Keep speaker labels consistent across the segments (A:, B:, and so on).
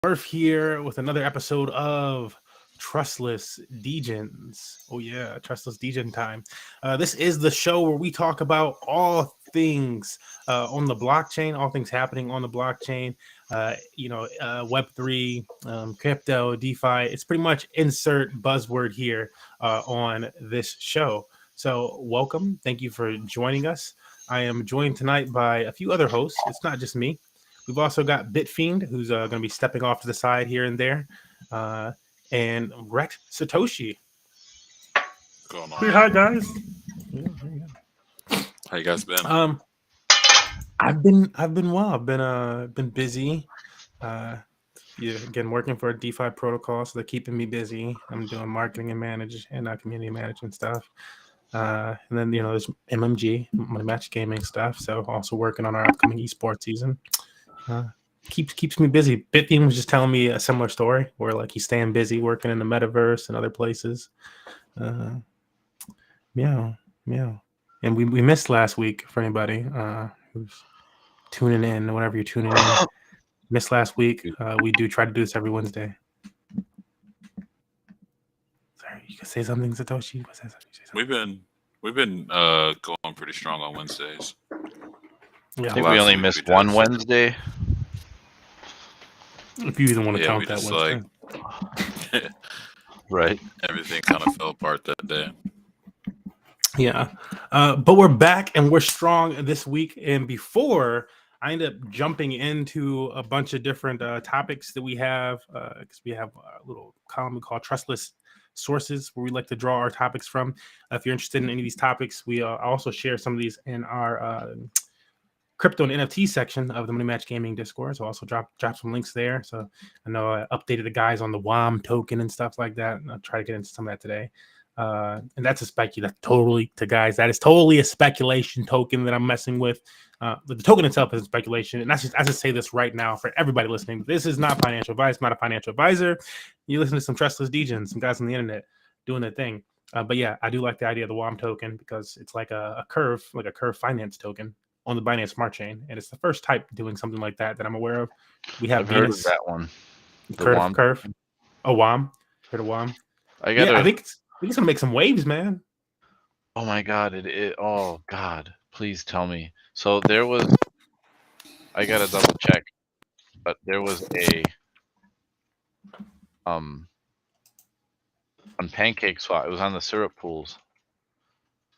A: Murph here with another episode of Trustless Degens. Oh yeah, Trustless Degen time. This is the show where we talk about all things on the blockchain, all things happening on the blockchain. Web3, crypto, DeFi. It's pretty much insert buzzword here on this show. So welcome. Thank you for joining us. I am joined tonight by a few other hosts. It's not just me. We've also got Bitfiend, who's going to be stepping off to the side here and there, and Rhett Satoshi.
B: Going on?
A: Say hi, guys.
B: How you guys been?
A: I've been well. I've been busy. Again, working for a DeFi protocol, so they're keeping me busy. I'm doing marketing and community management stuff. And then there's MMG, Money Match Gaming stuff. So also working on our upcoming esports season. Keeps me busy. Bitfiend was just telling me a similar story where like he's staying busy working in the metaverse and other places. Meow. And we missed last week for anybody who's tuning in, whenever you're tuning in. Missed last week. We do try to do this every Wednesday. Sorry, you can say something, Satoshi. Say something.
B: We've been going pretty strong on Wednesdays.
C: Yeah, I think we only missed one Wednesday.
A: If you even want to count that
B: Wednesday.
C: Right.
B: Everything kind of fell apart that day.
A: Yeah. But we're back and we're strong this week. And before I end up jumping into a bunch of different topics that we have, because we have a little column we call Trustless Sources, where we like to draw our topics from. If you're interested in any of these topics, we also share some of these in our crypto and NFT section of the Money Match Gaming Discord. So also drop some links there. So I know I updated the guys on the WAM token and stuff like that. And I'll try to get into some of that today. And that's that is totally a speculation token that I'm messing with. The token itself is speculation. And I just say this right now for everybody listening. This is not financial advice, not a financial advisor. You listen to some Trustless Degens, some guys on the internet doing their thing. But yeah, I do like the idea of the WAM token because it's like a curve finance token on the Binance Smart Chain, and it's the first type doing something like that I'm aware of. We have
C: heard of that one.
A: Curve. Oh, WAM. Heard of WAM? I think it's gonna make some waves, man.
C: Oh my God! Oh God! Please tell me. So there was. I gotta double check, but there was a on Pancake Swap. It was on the syrup pools.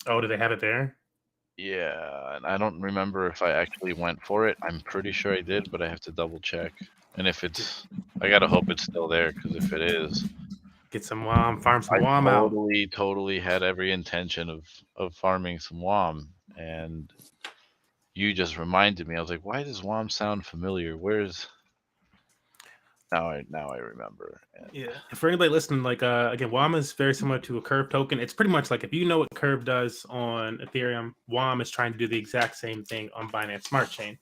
A: Oh, do they have it there?
C: Yeah, and I don't remember if I actually went for it. I'm pretty sure I did, but I have to double check. And if I gotta hope it's still there, because if it is,
A: get some WAM, farm some WAM out.
C: Totally had every intention of farming some WAM, and you just reminded me. I was like, why does WAM sound familiar? Where's Now I remember.
A: Yeah. For anybody listening, like again, WAM is very similar to a Curve token. It's pretty much like if you know what Curve does on Ethereum, WAM is trying to do the exact same thing on Binance Smart Chain.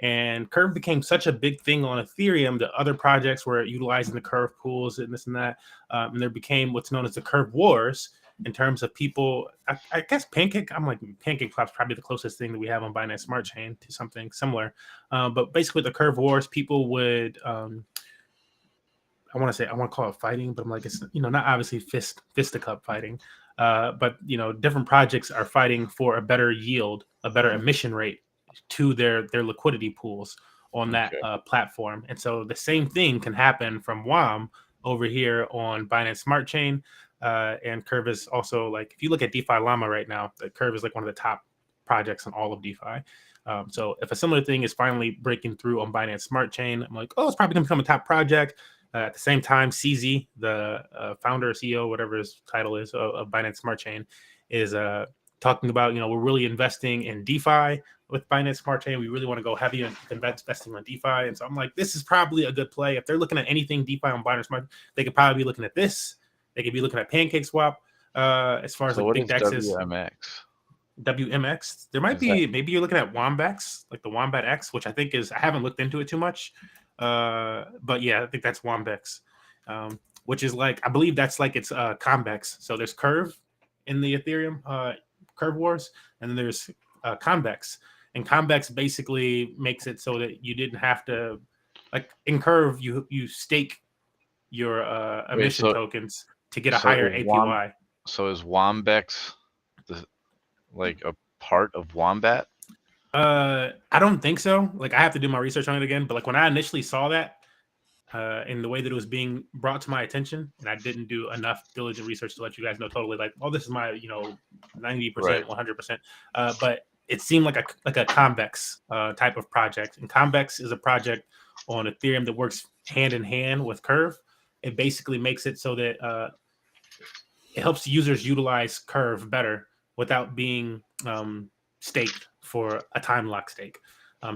A: And Curve became such a big thing on Ethereum that other projects were utilizing the Curve pools and this and that. And there became what's known as the Curve Wars in terms of people. I guess Pancake Swap's probably the closest thing that we have on Binance Smart Chain to something similar. But basically, the Curve Wars, people would. I want to call it fighting, but I'm like, it's, not obviously fisticuff fighting, but, different projects are fighting for a better yield, a better emission rate to their liquidity pools on that platform. And so the same thing can happen from WAM over here on Binance Smart Chain. And Curve is also like, if you look at DeFi Llama right now, the Curve is like one of the top projects on all of DeFi. So if a similar thing is finally breaking through on Binance Smart Chain, I'm like, it's probably going to become a top project. At the same time, CZ, the founder, CEO, whatever his title is of Binance Smart Chain, is talking about, we're really investing in DeFi with Binance Smart Chain. We really want to go heavy on investing on DeFi. And so I'm like, this is probably a good play. If they're looking at anything DeFi on Binance Smart, they could probably be looking at this. They could be looking at Pancake Swap as far as like big dexes. WMX. There might be, maybe you're looking at Wombex, like the Wombat X, which I think I haven't looked into it too much. But yeah, I think that's Wombex, which is like, I believe that's like it's Convex. So there's Curve in the Ethereum Curve Wars, and then there's Convex. And Convex basically makes it so that you didn't have to like in Curve, you stake your emission tokens to get a higher APY.
C: So is Wombex like a part of Wombat?
A: I don't think so. Like I have to do my research on it again. But like when I initially saw that, in the way that it was being brought to my attention, and I didn't do enough diligent research to let you guys know totally like, oh, this is my 90%, 100%. But it seemed like a convex type of project, and convex is a project on Ethereum that works hand in hand with Curve. It basically makes it so that it helps users utilize Curve better without being staked for a time lock stake.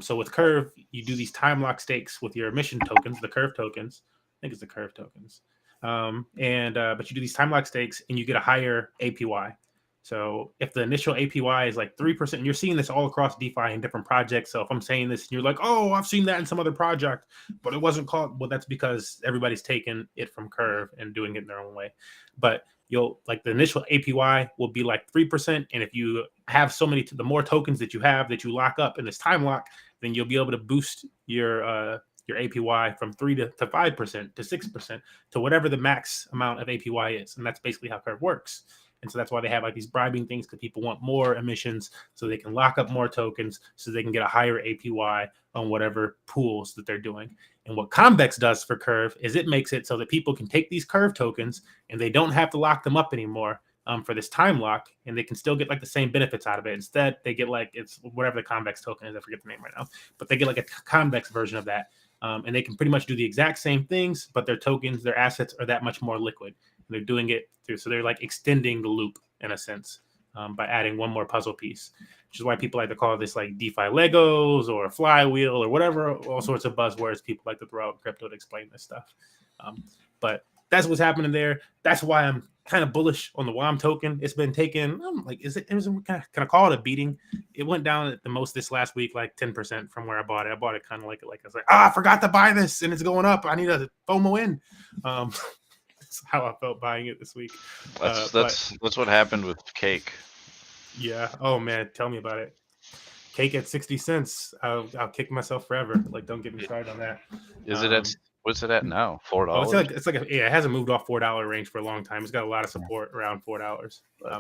A: So with Curve, you do these time lock stakes with your emission tokens, the Curve tokens. I think it's the Curve tokens. But you do these time lock stakes and you get a higher APY. So if the initial APY is like 3%, and you're seeing this all across DeFi in different projects. So if I'm saying this and you're like, oh, I've seen that in some other project, but it wasn't called. Well, that's because everybody's taken it from Curve and doing it in their own way. But you'll like the initial APY will be like 3%. And if you have so many, the more tokens that you have that you lock up in this time lock, then you'll be able to boost your APY from 3 to 5% to 6% to whatever the max amount of APY is. And that's basically how Curve works. And so that's why they have like these bribing things, because people want more emissions so they can lock up more tokens so they can get a higher APY on whatever pools that they're doing. And what Convex does for Curve is it makes it so that people can take these Curve tokens and they don't have to lock them up anymore for this time lock, and they can still get like the same benefits out of it. Instead, they get like, it's whatever the Convex token is, I forget the name right now, but they get like a Convex version of that. And they can pretty much do the exact same things, but their tokens, their assets are that much more liquid. And they're doing it through, so they're like extending the loop in a sense by adding one more puzzle piece, which is why people like to call this like DeFi Legos or flywheel or whatever, all sorts of buzzwords people like to throw out in crypto to explain this stuff. But that's what's happening there. That's why I'm kind of bullish on the WOM token. It's been taken, it was kind of call it a beating. It went down at the most this last week, like 10% from where I bought it. I bought it kind of like I was like, I forgot to buy this and it's going up. I need to FOMO in. That's how I felt buying it this week.
C: That's what happened with Cake.
A: Yeah. Oh man, tell me about it. Cake at 60 cents. I'll kick myself forever. Like, don't get me started on that.
C: Is it at what's it at now? $4?
A: Oh, it hasn't moved off $4 range for a long time. It's got a lot of support around $4.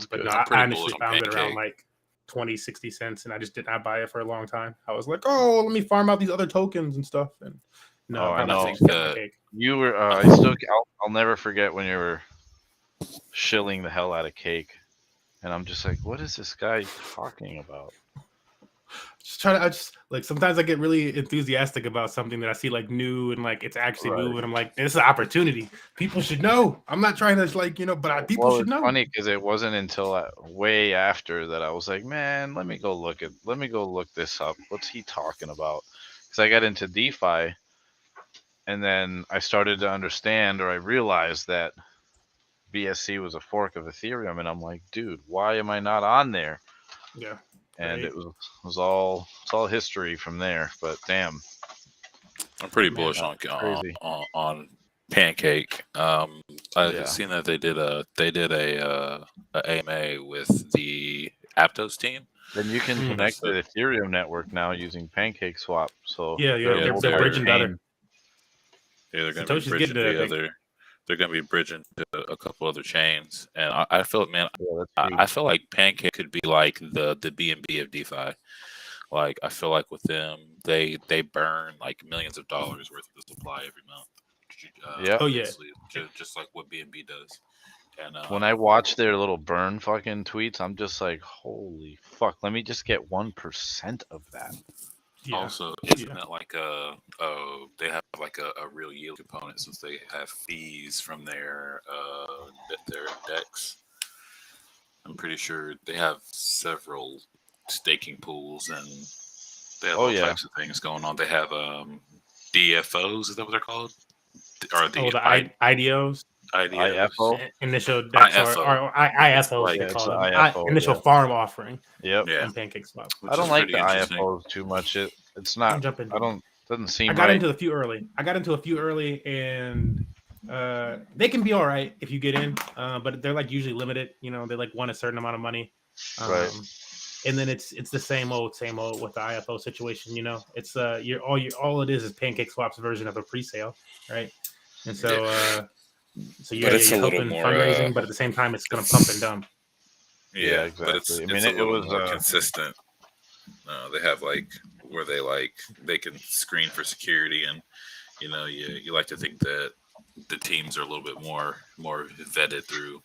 A: But no, I initially found it around like 60 cents, and I just did not buy it for a long time. I was like, oh, let me farm out these other tokens and stuff. And no,
C: I know.
A: Cake.
C: You were I'll never forget when you were shilling the hell out of Cake, and I'm just like, what is this guy talking about?
A: Sometimes I get really enthusiastic about something that I see like new and like it's actually moving. I'm like, this is an opportunity. People should know. I'm not trying to but people should know.
C: It's funny because it wasn't until way after that I was like, man, let me go look this up. What's he talking about? Because I got into DeFi, and then I started to understand, or I realized that BSC was a fork of Ethereum, and I'm like, dude, why am I not on there?
A: Yeah.
C: And it was all history from there. But damn,
B: I'm pretty bullish on Pancake. I've seen that they did a AMA with the Aptos team.
C: Then you can connect to the Ethereum network now using Pancake Swap. So
A: they're bridging the other.
B: Yeah, they're going to be bridging the other. They're going to be bridging to a couple other chains, and I feel, man, I feel like Pancake could be like the BNB of DeFi. Like, I feel like with them, they burn like millions of dollars worth of supply every month. Just like what BNB does. And
C: when I watch their little burn fucking tweets, I'm just like, holy fuck! Let me just get 1% of that.
A: Yeah.
B: Also, isn't that like they have like a real yield component since they have fees from their decks? I'm pretty sure they have several staking pools and they have all types of things going on. They have DFOs, is that what they're called? Or the
A: IDOs?
C: IFO?
A: Initial decks or IFOs. Initial farm offering.
C: Yep.
A: On Pancake Swap.
C: I don't like the IFOs too much. It's not. Doesn't seem.
A: I got into a few early, and they can be all right if you get in, but they're like usually limited. They like want a certain amount of money.
C: Right.
A: and then it's the same old with the IFO situation. You know, it's all it is Pancake Swap's version of a pre-sale, right? And so you're helping fundraising, but at the same time, it's going to pump and dump.
B: Yeah,
C: exactly.
B: But it's a little more consistent. They have like where they can screen for security, and you know, you like to think that the teams are a little bit more vetted through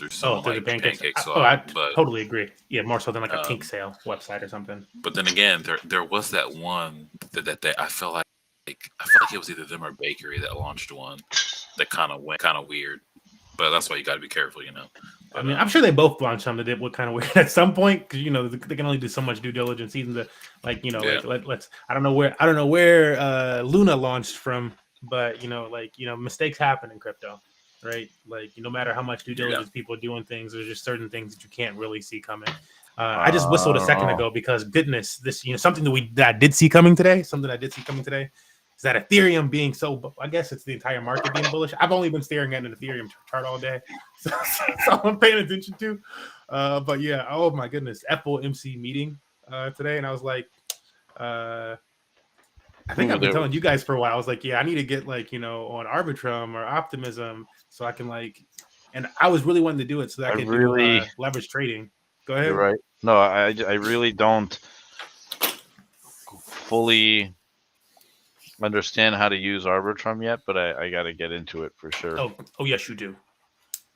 B: someone like Pancake Swap.
A: I totally agree. Yeah, more so than like a kink sale website or something.
B: But then again, there was that one that I felt like it was either them or Bakery that launched one that kind of went weird. But that's why you got to be careful, you know. But,
A: I mean, I'm sure they both launched something that what kind of weird at some point, because you know they can only do so much due diligence, even to like, you know, let's I don't know where Luna launched from, but you know, mistakes happen in crypto, right? Like, no matter how much due diligence people are doing things, there's just certain things that you can't really see coming. I just whistled a second ago because goodness, this, you know, something that I did see coming today. Is that Ethereum being so, I guess it's the entire market being bullish. I've only been staring at an Ethereum chart all day. So that's all I'm paying attention to. But yeah, oh my goodness. FOMC meeting today. And I was like, I think I've been telling you guys for a while. I was like, yeah, I need to get like, you know, on Arbitrum or Optimism so I can like, and I was really wanting to do it so that I could do leverage trading. Go ahead.
C: You're right. No, I really don't fully understand how to use Arbitrum yet, but I got to get into it for sure.
A: Oh yes, you do.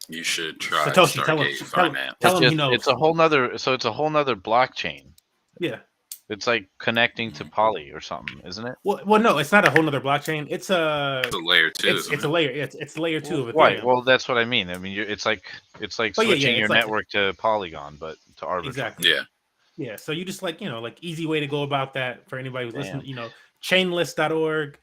B: You should try Stargate Finance.
A: Tell him he knows.
C: It's a whole nother blockchain.
A: Yeah.
C: It's like connecting to Poly or something, isn't it?
A: Well, no, it's not a whole nother blockchain. It's a
B: layer 2.
A: It's a layer. It's layer 2 of Ethereum.
C: Right. Well, that's what I mean. I mean, it's like switching your network to Polygon, but to Arbitrum.
A: Exactly.
B: Yeah.
A: Yeah. So you just like, you know, like easy way to go about that for anybody who's listening. You know, chainlist.org.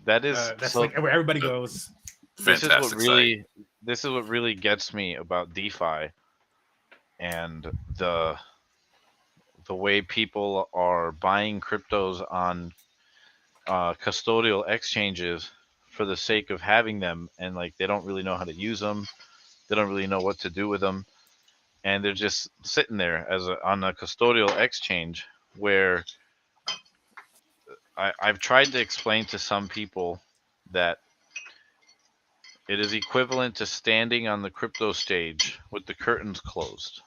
C: That is
A: that's like where everybody goes.
C: This is what really gets me about DeFi and the way people are buying cryptos on custodial exchanges for the sake of having them, and like they don't really know how to use them, they don't really know what to do with them, and they're just sitting there on a custodial exchange where I've tried to explain to some people that it is equivalent to standing on the crypto stage with the curtains closed.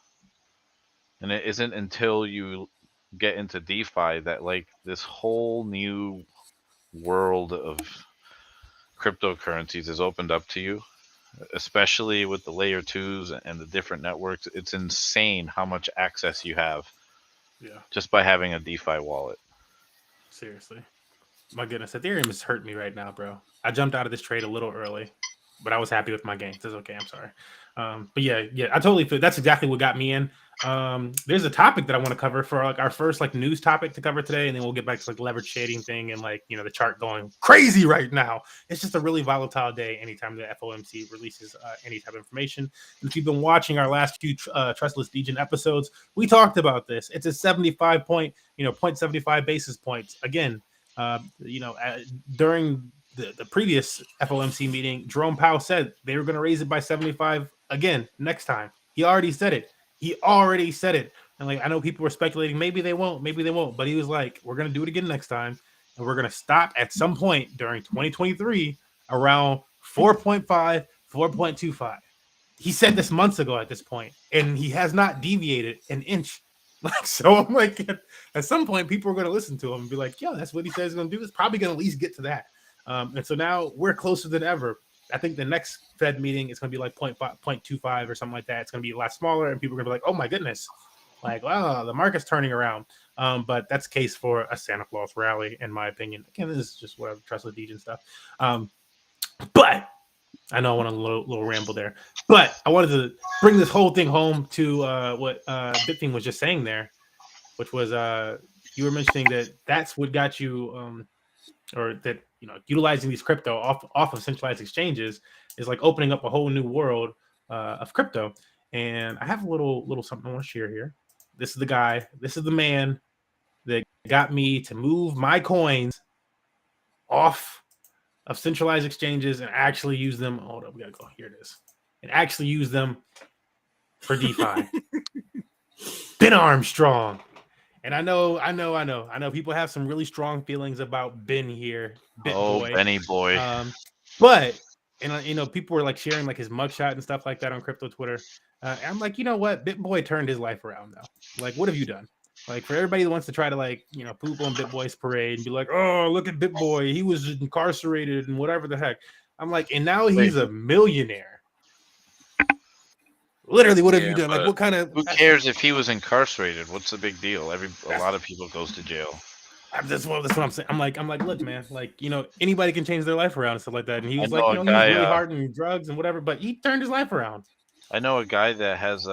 C: And it isn't until you get into DeFi that like this whole new world of cryptocurrencies is opened up to you, especially with the layer 2s and the different networks. It's insane how much access you have just by having a DeFi wallet.
A: Seriously. My goodness, Ethereum is hurting me right now, bro. I jumped out of this trade a little early, but I was happy with my gains. It's okay. I'm sorry. But yeah, I totally feel that's exactly what got me in. There's a topic that I want to cover for like our first like news topic to cover today, and then we'll get back to like leverage shading thing and like, you know, the chart going crazy right now. It's just a really volatile day anytime the FOMC releases any type of information. And if you've been watching our last few Trustless Degen episodes, we talked about this. It's a 0.75 basis points. Again, during the previous FOMC meeting, Jerome Powell said they were going to raise it by 75 again next time. He already said it. And like, I know people were speculating, maybe they won't. But he was like, we're going to do it again next time. And we're going to stop at some point during 2023 around 4.5, 4.25. He said this months ago at this point, and he has not deviated an inch. Like, so I'm like, at some point, people are going to listen to him and be like, yo, that's what he says he's going to do. It's probably going to at least get to that. And so now we're closer than ever. I think the next Fed meeting is going to be like 0.25 or something like that. It's going to be a lot smaller, and people are going to be like, oh my goodness, like, wow, the market's turning around. But that's the case for a Santa Claus rally, in my opinion. Again, this is just whatever Trustless Degen stuff. But I know I went on a little ramble there, but I wanted to bring this whole thing home to what Bitthing was just saying there, which was you were mentioning that that's what got you, or that, you know, utilizing these crypto off of centralized exchanges is like opening up a whole new world of crypto. And I have a little something I want to share here. This is the man that got me to move my coins off of centralized exchanges and actually use them. Hold up, we gotta go. Here it is. And actually use them for DeFi. Ben Armstrong. And I know people have some really strong feelings about Ben here, BitBoy.
C: Benny boy.
A: But people were like sharing like his mugshot and stuff like that on crypto Twitter. I'm like, you know what? BitBoy turned his life around now. Like, what have you done? Like, for everybody that wants to try to like, poop on BitBoy's parade and be like, oh, look at BitBoy, he was incarcerated and whatever the heck. I'm like, and now he's a millionaire. Literally, what have you done? Like, what kind of?
C: Who cares if he was incarcerated? What's the big deal? A lot of people goes to jail.
A: That's what I'm saying. I'm like, look, man, like, anybody can change their life around and stuff like that. And he was like, he was really hard in drugs and whatever, but he turned his life around.
C: I know a guy that has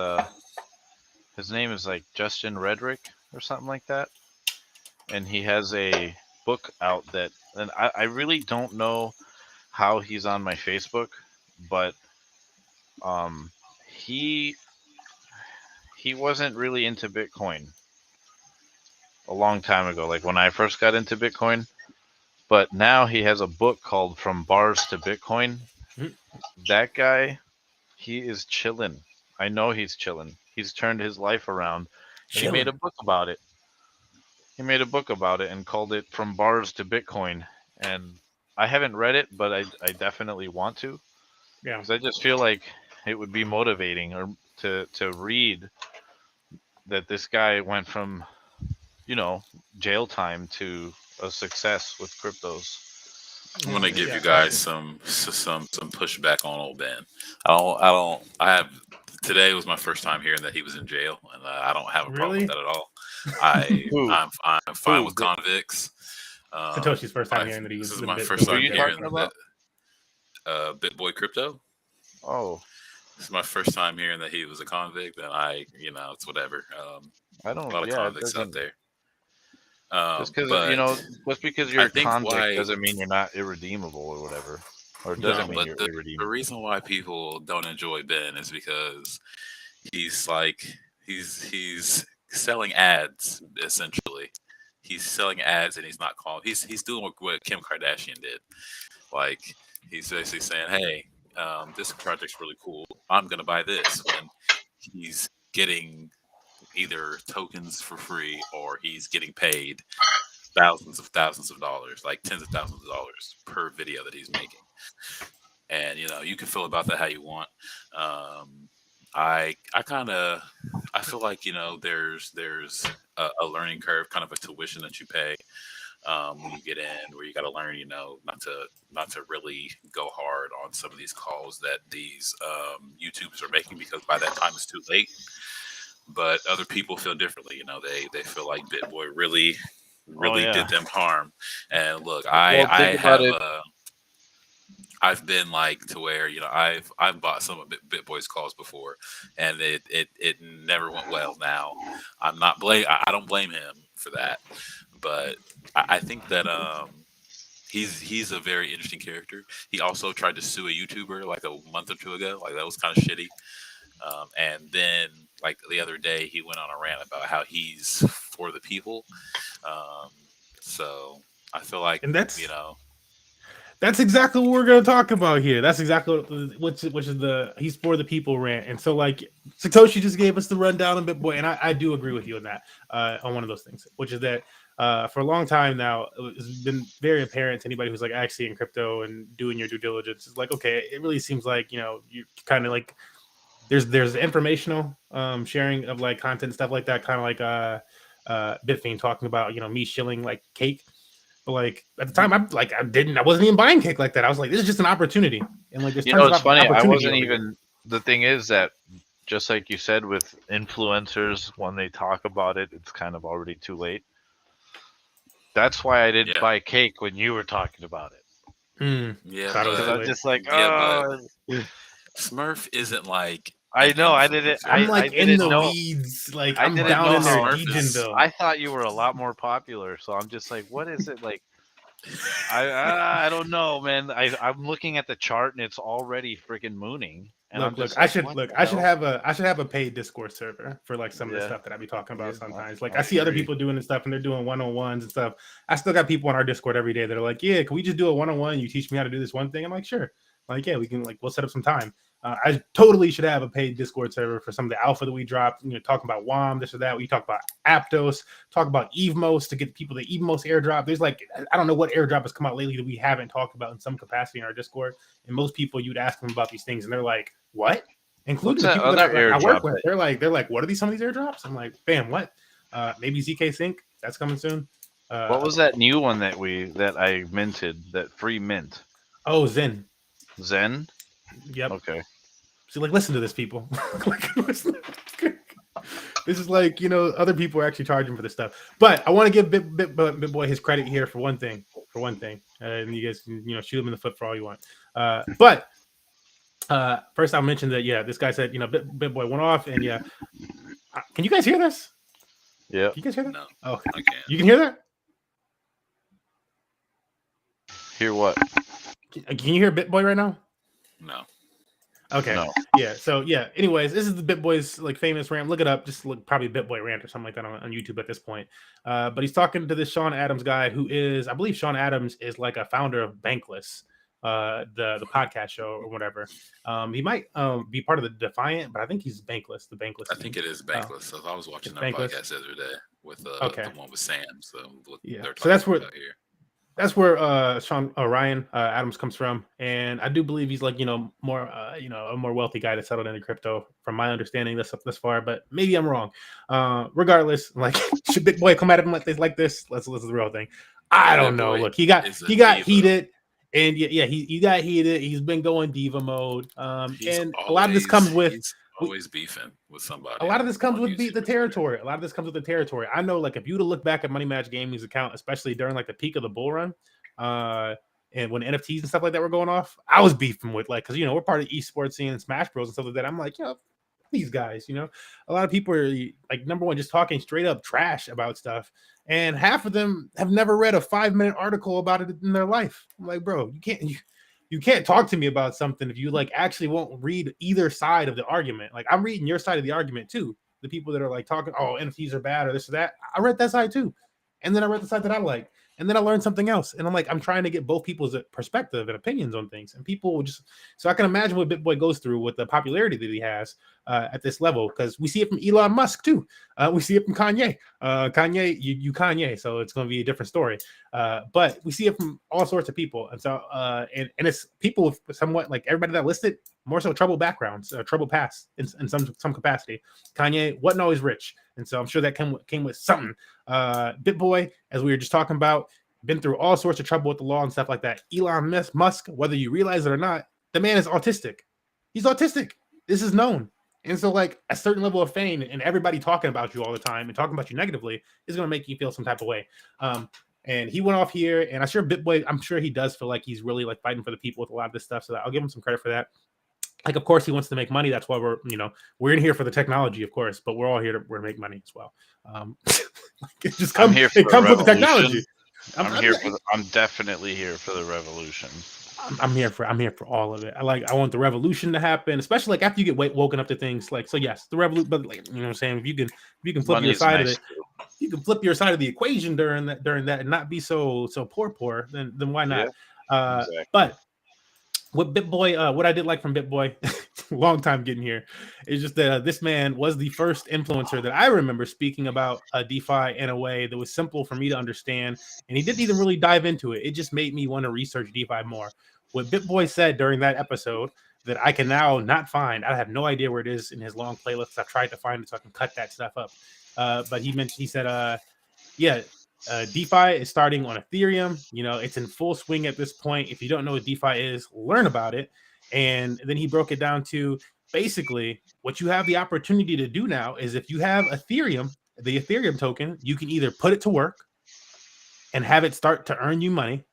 C: his name is like Justin Redrick or something like that, and he has a book out that, and I really don't know how he's on my Facebook, but he wasn't really into Bitcoin a long time ago, like when I first got into Bitcoin, but now he has a book called From Bars to Bitcoin. That guy, he is chilling. I know he's chilling. He's turned his life around. He made a book about it. And called it From Bars to Bitcoin. And I haven't read it, but I definitely want to. Yeah. Because I just feel like it would be motivating or to read that this guy went from, jail time to a success with cryptos.
B: I'm gonna give you guys some pushback on old Ben. Today was my first time hearing that he was in jail, and I don't have a problem with that at all. I'm fine with convicts.
A: Satoshi's first time hearing that he was.
B: This is my first time hearing that. BitBoy Crypto.
C: Oh,
B: this is my first time hearing that he was a convict, and it's whatever.
C: I don't.
B: A lot of convicts out there.
C: Just because you're a convict doesn't mean you're not irredeemable or whatever, or it doesn't mean you're irredeemable.
B: The reason why people don't enjoy Ben is because he's selling ads essentially. He's selling ads and he's not calling. He's doing what Kim Kardashian did. Like, he's basically saying, "Hey, this project's really cool. I'm gonna buy this." When he's getting either tokens for free or he's getting paid thousands of dollars, like tens of thousands of dollars per video that he's making. And you can feel about that how you want. I feel like there's a learning curve, kind of a tuition that you pay when you get in, where you got to learn not to really go hard on some of these calls that these YouTubers are making, because by that time it's too late. But other people feel differently. They feel like BitBoy really did them harm. And look, I've been like to where I've bought some of BitBoy's calls before, and it never went well. Now I don't blame him for that, but I think that he's a very interesting character. He also tried to sue a YouTuber like a month or two ago. Like, that was kind of shitty. And then, like, the other day, he went on a rant about how he's for the people. So I feel like, and that's
A: exactly what we're going to talk about here. That's exactly which is the he's for the people rant. And so, like, Satoshi just gave us the rundown on BitBoy, and I do agree with you on that, on one of those things, which is that for a long time now, it's been very apparent to anybody who's like actually in crypto and doing your due diligence. It's like, okay, it really seems like you kind of like. There's informational sharing of like content and stuff like that, kind of like Bitfiend talking about me shilling like cake, but like at the time I wasn't even buying cake like that. I was like, this is just an opportunity, and like
C: it's funny. I wasn't even. The thing is that just like you said with influencers, when they talk about it, it's kind of already too late. That's why I didn't buy cake when you were talking about it.
B: Yeah,
C: because I'm just like,
B: Smurf isn't like.
C: I know. I didn't.
A: I'm like
C: in the
A: weeds. Like, I'm down in there, Degens.
C: I thought you were a lot more popular, so I'm just like, what is it like? I don't know, man. I'm looking at the chart and it's already freaking mooning. And
A: I should have a paid Discord server for like some of the stuff that I be talking about sometimes. Like, I see other people doing this stuff and they're doing one-on-ones and stuff. I still got people on our Discord every day that are like, yeah, can we just do a one-on-one? You teach me how to do this one thing. I'm like, sure. Like, yeah, we can we'll set up some time. I totally should have a paid Discord server for some of the alpha that we dropped. Talking about WOM, this or that. We talk about Aptos, talk about EVMOS to get people the EVMOS airdrop. There's I don't know what airdrop has come out lately that we haven't talked about in some capacity in our Discord. And most people, you'd ask them about these things, and they're like, "What?" Including the people that I work with. They're like, "What are some of these airdrops?" I'm like, "Bam, what? Maybe ZK Sync. That's coming soon."
C: What was that new one that I minted? That free mint?
A: Oh, Zen.
C: Zen.
A: Yep.
C: Okay.
A: So listen to this, people. This is other people are actually charging for this stuff. But I want to give BitBoy his credit here for one thing. And you guys can shoot him in the foot for all you want. But first I'll mention that this guy said BitBoy went off, and can you guys hear this?
C: Yeah.
A: Can you guys hear that?
B: No.
A: Oh,
B: I can't.
A: You can hear that?
C: Hear what?
A: Can you hear BitBoy right now?
B: No.
A: Okay.
C: No.
A: Yeah. So anyways, this is the BitBoy's famous rant. Look it up. Just look probably BitBoy rant or something like that on YouTube at this point. But he's talking to this Sean Adams guy who is, I believe Sean Adams is a founder of Bankless, the podcast show or whatever. He might be part of the Defiant, but I think he's Bankless. The Bankless.
B: I think it is Bankless. So I was watching that
A: Bankless.
B: podcast the other day with the one with Sam. So
A: so that's where here. That's where Sean Ryan Adams comes from, and I do believe he's more a more wealthy guy that settled into crypto, from my understanding this far. But maybe I'm wrong. Regardless, should BitBoy come at him like this? Let's the real thing. I don't know. Look, he got heated, and he got heated. He's been going diva mode, and a lot of this comes with.
B: Always beefing with somebody.
A: A lot of this comes with the territory. A lot of this comes with the territory. I know, if you were to look back at Money Match Gaming's account, especially during the peak of the bull run, and when NFTs and stuff like that were going off, I was beefing with because we're part of the esports scene and Smash Bros and stuff like that. I'm like, these guys, a lot of people are number one, just talking straight up trash about stuff, and half of them have never read a 5-minute article about it in their life. I'm like, bro, you can't talk to me about something if you actually won't read either side of the argument. I'm reading your side of the argument too. The people that are talking, oh, NFTs are bad or this or that. I read that side too. And then I read the side that I like. And then I learned something else. And I'm trying to get both people's perspective and opinions on things. And people will so I can imagine what BitBoy goes through with the popularity that he has at this level, because we see it from Elon Musk too. We see it from Kanye. Kanye, you Kanye, so it's going to be a different story. But we see it from all sorts of people. And so, and it's people with somewhat everybody that listed, more so troubled backgrounds, troubled past in some capacity. Kanye wasn't always rich. And so I'm sure that came with something. BitBoy, as we were just talking about, been through all sorts of trouble with the law and stuff like that. Elon Musk, whether you realize it or not, the man is autistic. He's autistic. This is known. And so a certain level of fame and everybody talking about you all the time and talking about you negatively is going to make you feel some type of way. And he went off here, and I'm sure he does feel like he's really fighting for the people with a lot of this stuff. So I'll give him some credit for that. Of course, he wants to make money. That's why we're in here for the technology, of course, but we're all here to make money as well. It just comes with the technology.
C: I'm definitely here for the revolution.
A: I'm here for all of it. I want the revolution to happen, especially after you get woken up to things so yes, the revolution. But you know what I'm saying, if you can flip your side of it, you can flip your side of the equation during that and not be so poor. Then why not? Yeah, exactly. But what BitBoy, what I did like from BitBoy, long time getting here, is just that this man was the first influencer that I remember speaking about DeFi in a way that was simple for me to understand, and he didn't even really dive into it. It just made me want to research DeFi more. What BitBoy said during that episode that I can now not find, I have no idea where it is in his long playlist. I've tried to find it so I can cut that stuff up. But he said, DeFi is starting on Ethereum. It's in full swing at this point. If you don't know what DeFi is, learn about it. And then he broke it down to basically what you have the opportunity to do now is if you have Ethereum, the Ethereum token, you can either put it to work and have it start to earn you money,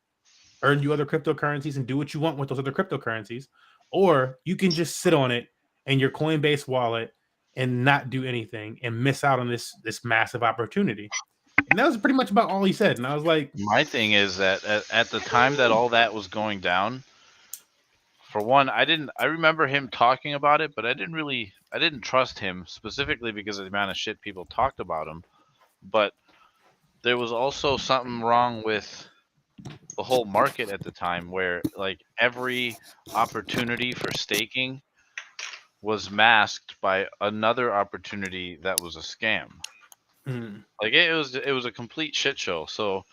A: earn you other cryptocurrencies and do what you want with those other cryptocurrencies, or you can just sit on it in your Coinbase wallet and not do anything and miss out on this massive opportunity. And that was pretty much about all he said. And I was like,
C: my thing is that at the time that all that was going down, for one, I remember him talking about it, but I didn't trust him specifically because of the amount of shit people talked about him. But there was also something wrong with the whole market at the time, where like every opportunity for staking was masked by another opportunity that was a scam. Like it was a complete shit show. So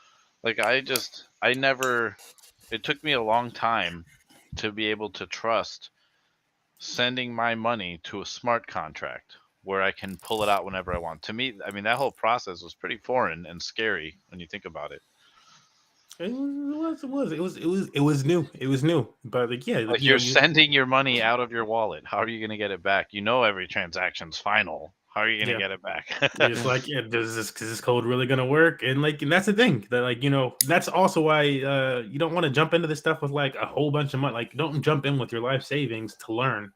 C: like it took me a long time to be able to trust sending my money to a smart contract where I can pull it out whenever I want. To me, I mean, that whole process was pretty foreign and scary when you think about it.
A: It was new. It was new. But like, yeah,
C: like you're sending your money out of your wallet. How are you going to get it back? You know, every transaction's final. How are you going to get it back?
A: It's like, is this code really going to work? And like, and that's the thing that like, you know, that's also why you don't want to jump into this stuff with like a whole bunch of money. Like, don't jump in with your life savings to learn.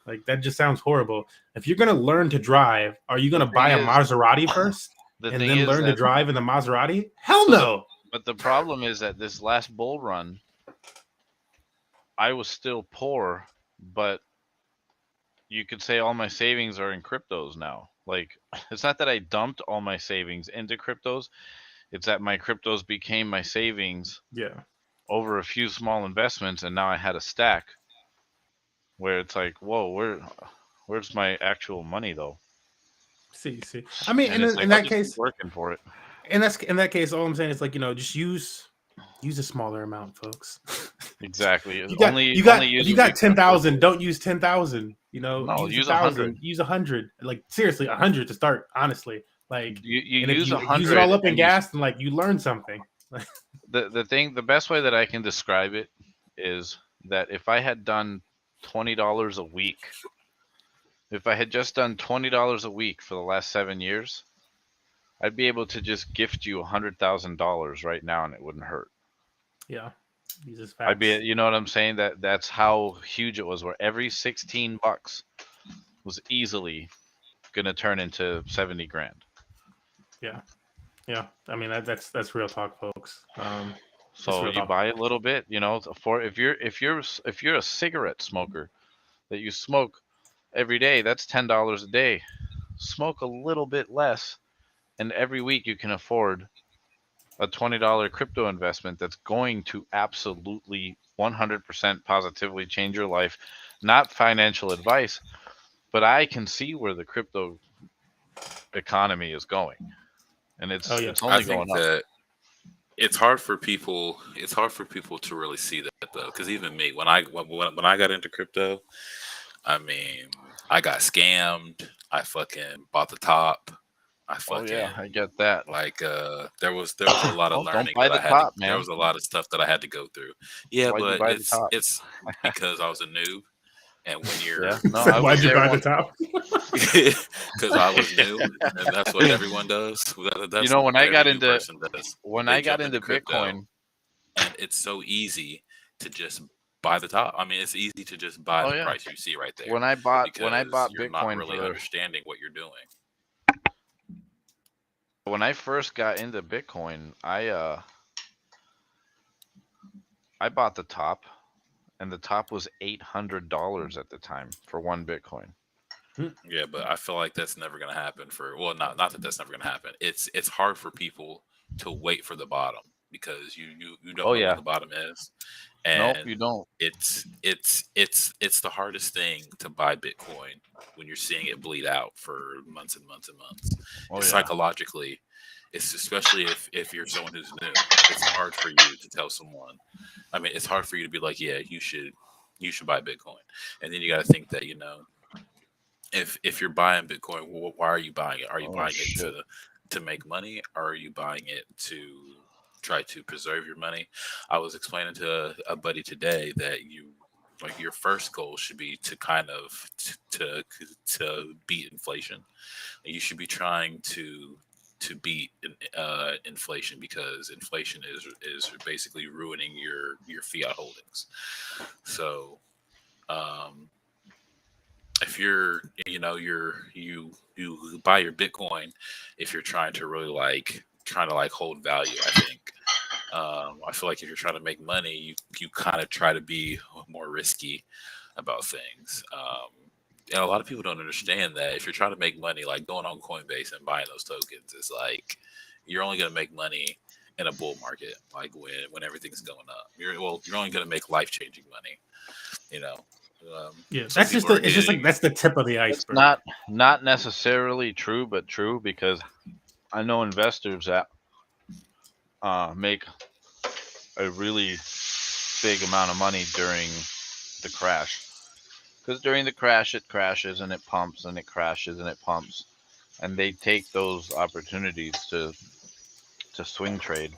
A: Like, that just sounds horrible. If you're going to learn to drive, are you going to buy a Maserati first and then learn to drive in the Maserati? Hell no.
C: But the problem is that this last bull run, I was still poor, but you could say all my savings are in cryptos now. Like, it's not that I dumped all my savings into cryptos. It's that my cryptos became my savings over a few small investments, and now I had a stack where it's like, whoa, where's my actual money though?
A: See. I mean, in that case,
C: working for it.
A: In that case, all I'm saying is like, you know, just use a smaller amount, folks.
C: Exactly.
A: you got 10,000. Don't use 10,000. You know,
C: no, use 100.
A: Use 100. Like seriously, 100 to start. Honestly, like
C: you use 100.
A: Use it all up in gas, and like you learn something.
C: The best way that I can describe it is that if I had done $20 a week, if I had just done $20 a week for the last 7 years, I'd be able to just gift you $100,000 right now, and it wouldn't hurt.
A: Yeah,
C: I'd be, you know what I'm saying? That's how huge it was. Where every $16 was easily gonna turn into 70 grand.
A: Yeah. I mean that's real talk, folks.
C: So you buy a little bit, you know, for if you're a cigarette smoker that you smoke every day, that's $10 a day. Smoke a little bit less, and every week you can afford a $20 crypto investment that's going to absolutely 100% positively change your life. Not financial advice, but I can see where the crypto economy is going, and it's only going up.
B: It's hard for people to really see that though, because even me, when I got into crypto, I mean, I got scammed. I fucking bought the top.
C: I get that.
B: Like there was a lot of learning that I had. There was a lot of stuff that I had to go through. Yeah, but it's because I was a noob. And when you're
A: why'd you buy the top?
B: Because I was new, and that's what everyone does. That's
C: you know, when I got into
B: crypto,
C: Bitcoin,
B: and it's so easy to just buy the top. I mean, it's easy to just buy the price you see right there.
C: When I bought
B: you're
C: Bitcoin,
B: not really understanding what you're doing.
C: When I first got into Bitcoin, I bought the top. And the top was $800 at the time for one Bitcoin.
B: Yeah, but I feel like that's never going to happen not that that's never going to happen. It's hard for people to wait for the bottom because you don't know what the bottom is. And
C: nope, you don't.
B: It's the hardest thing to buy Bitcoin when you're seeing it bleed out for months and months and months. Psychologically, it's especially if you're someone who's new, it's hard for you to tell someone. I mean, it's hard for you to be like, yeah, you should buy Bitcoin. And then you got to think that, you know, if you're buying Bitcoin, why are you buying it? Are you buying it to make money, or are you buying it to try to preserve your money? I was explaining to a buddy today that your first goal should be to kind of to beat inflation. You should be trying to beat inflation, because inflation is basically ruining your fiat holdings. So if you buy your Bitcoin, if you're trying to really hold value, I think I feel like if you're trying to make money, you kind of try to be more risky about things. And a lot of people don't understand that if you're trying to make money, like going on Coinbase and buying those tokens, it's like you're only going to make money in a bull market, like when everything's going up. You're only going to make life-changing money, you know.
A: That's just it's just like that's the tip of the iceberg.
C: It's not necessarily true, but true, because I know investors that make a really big amount of money during the crash. Because during the crash, it crashes and it pumps and it crashes and it pumps, and they take those opportunities to swing trade.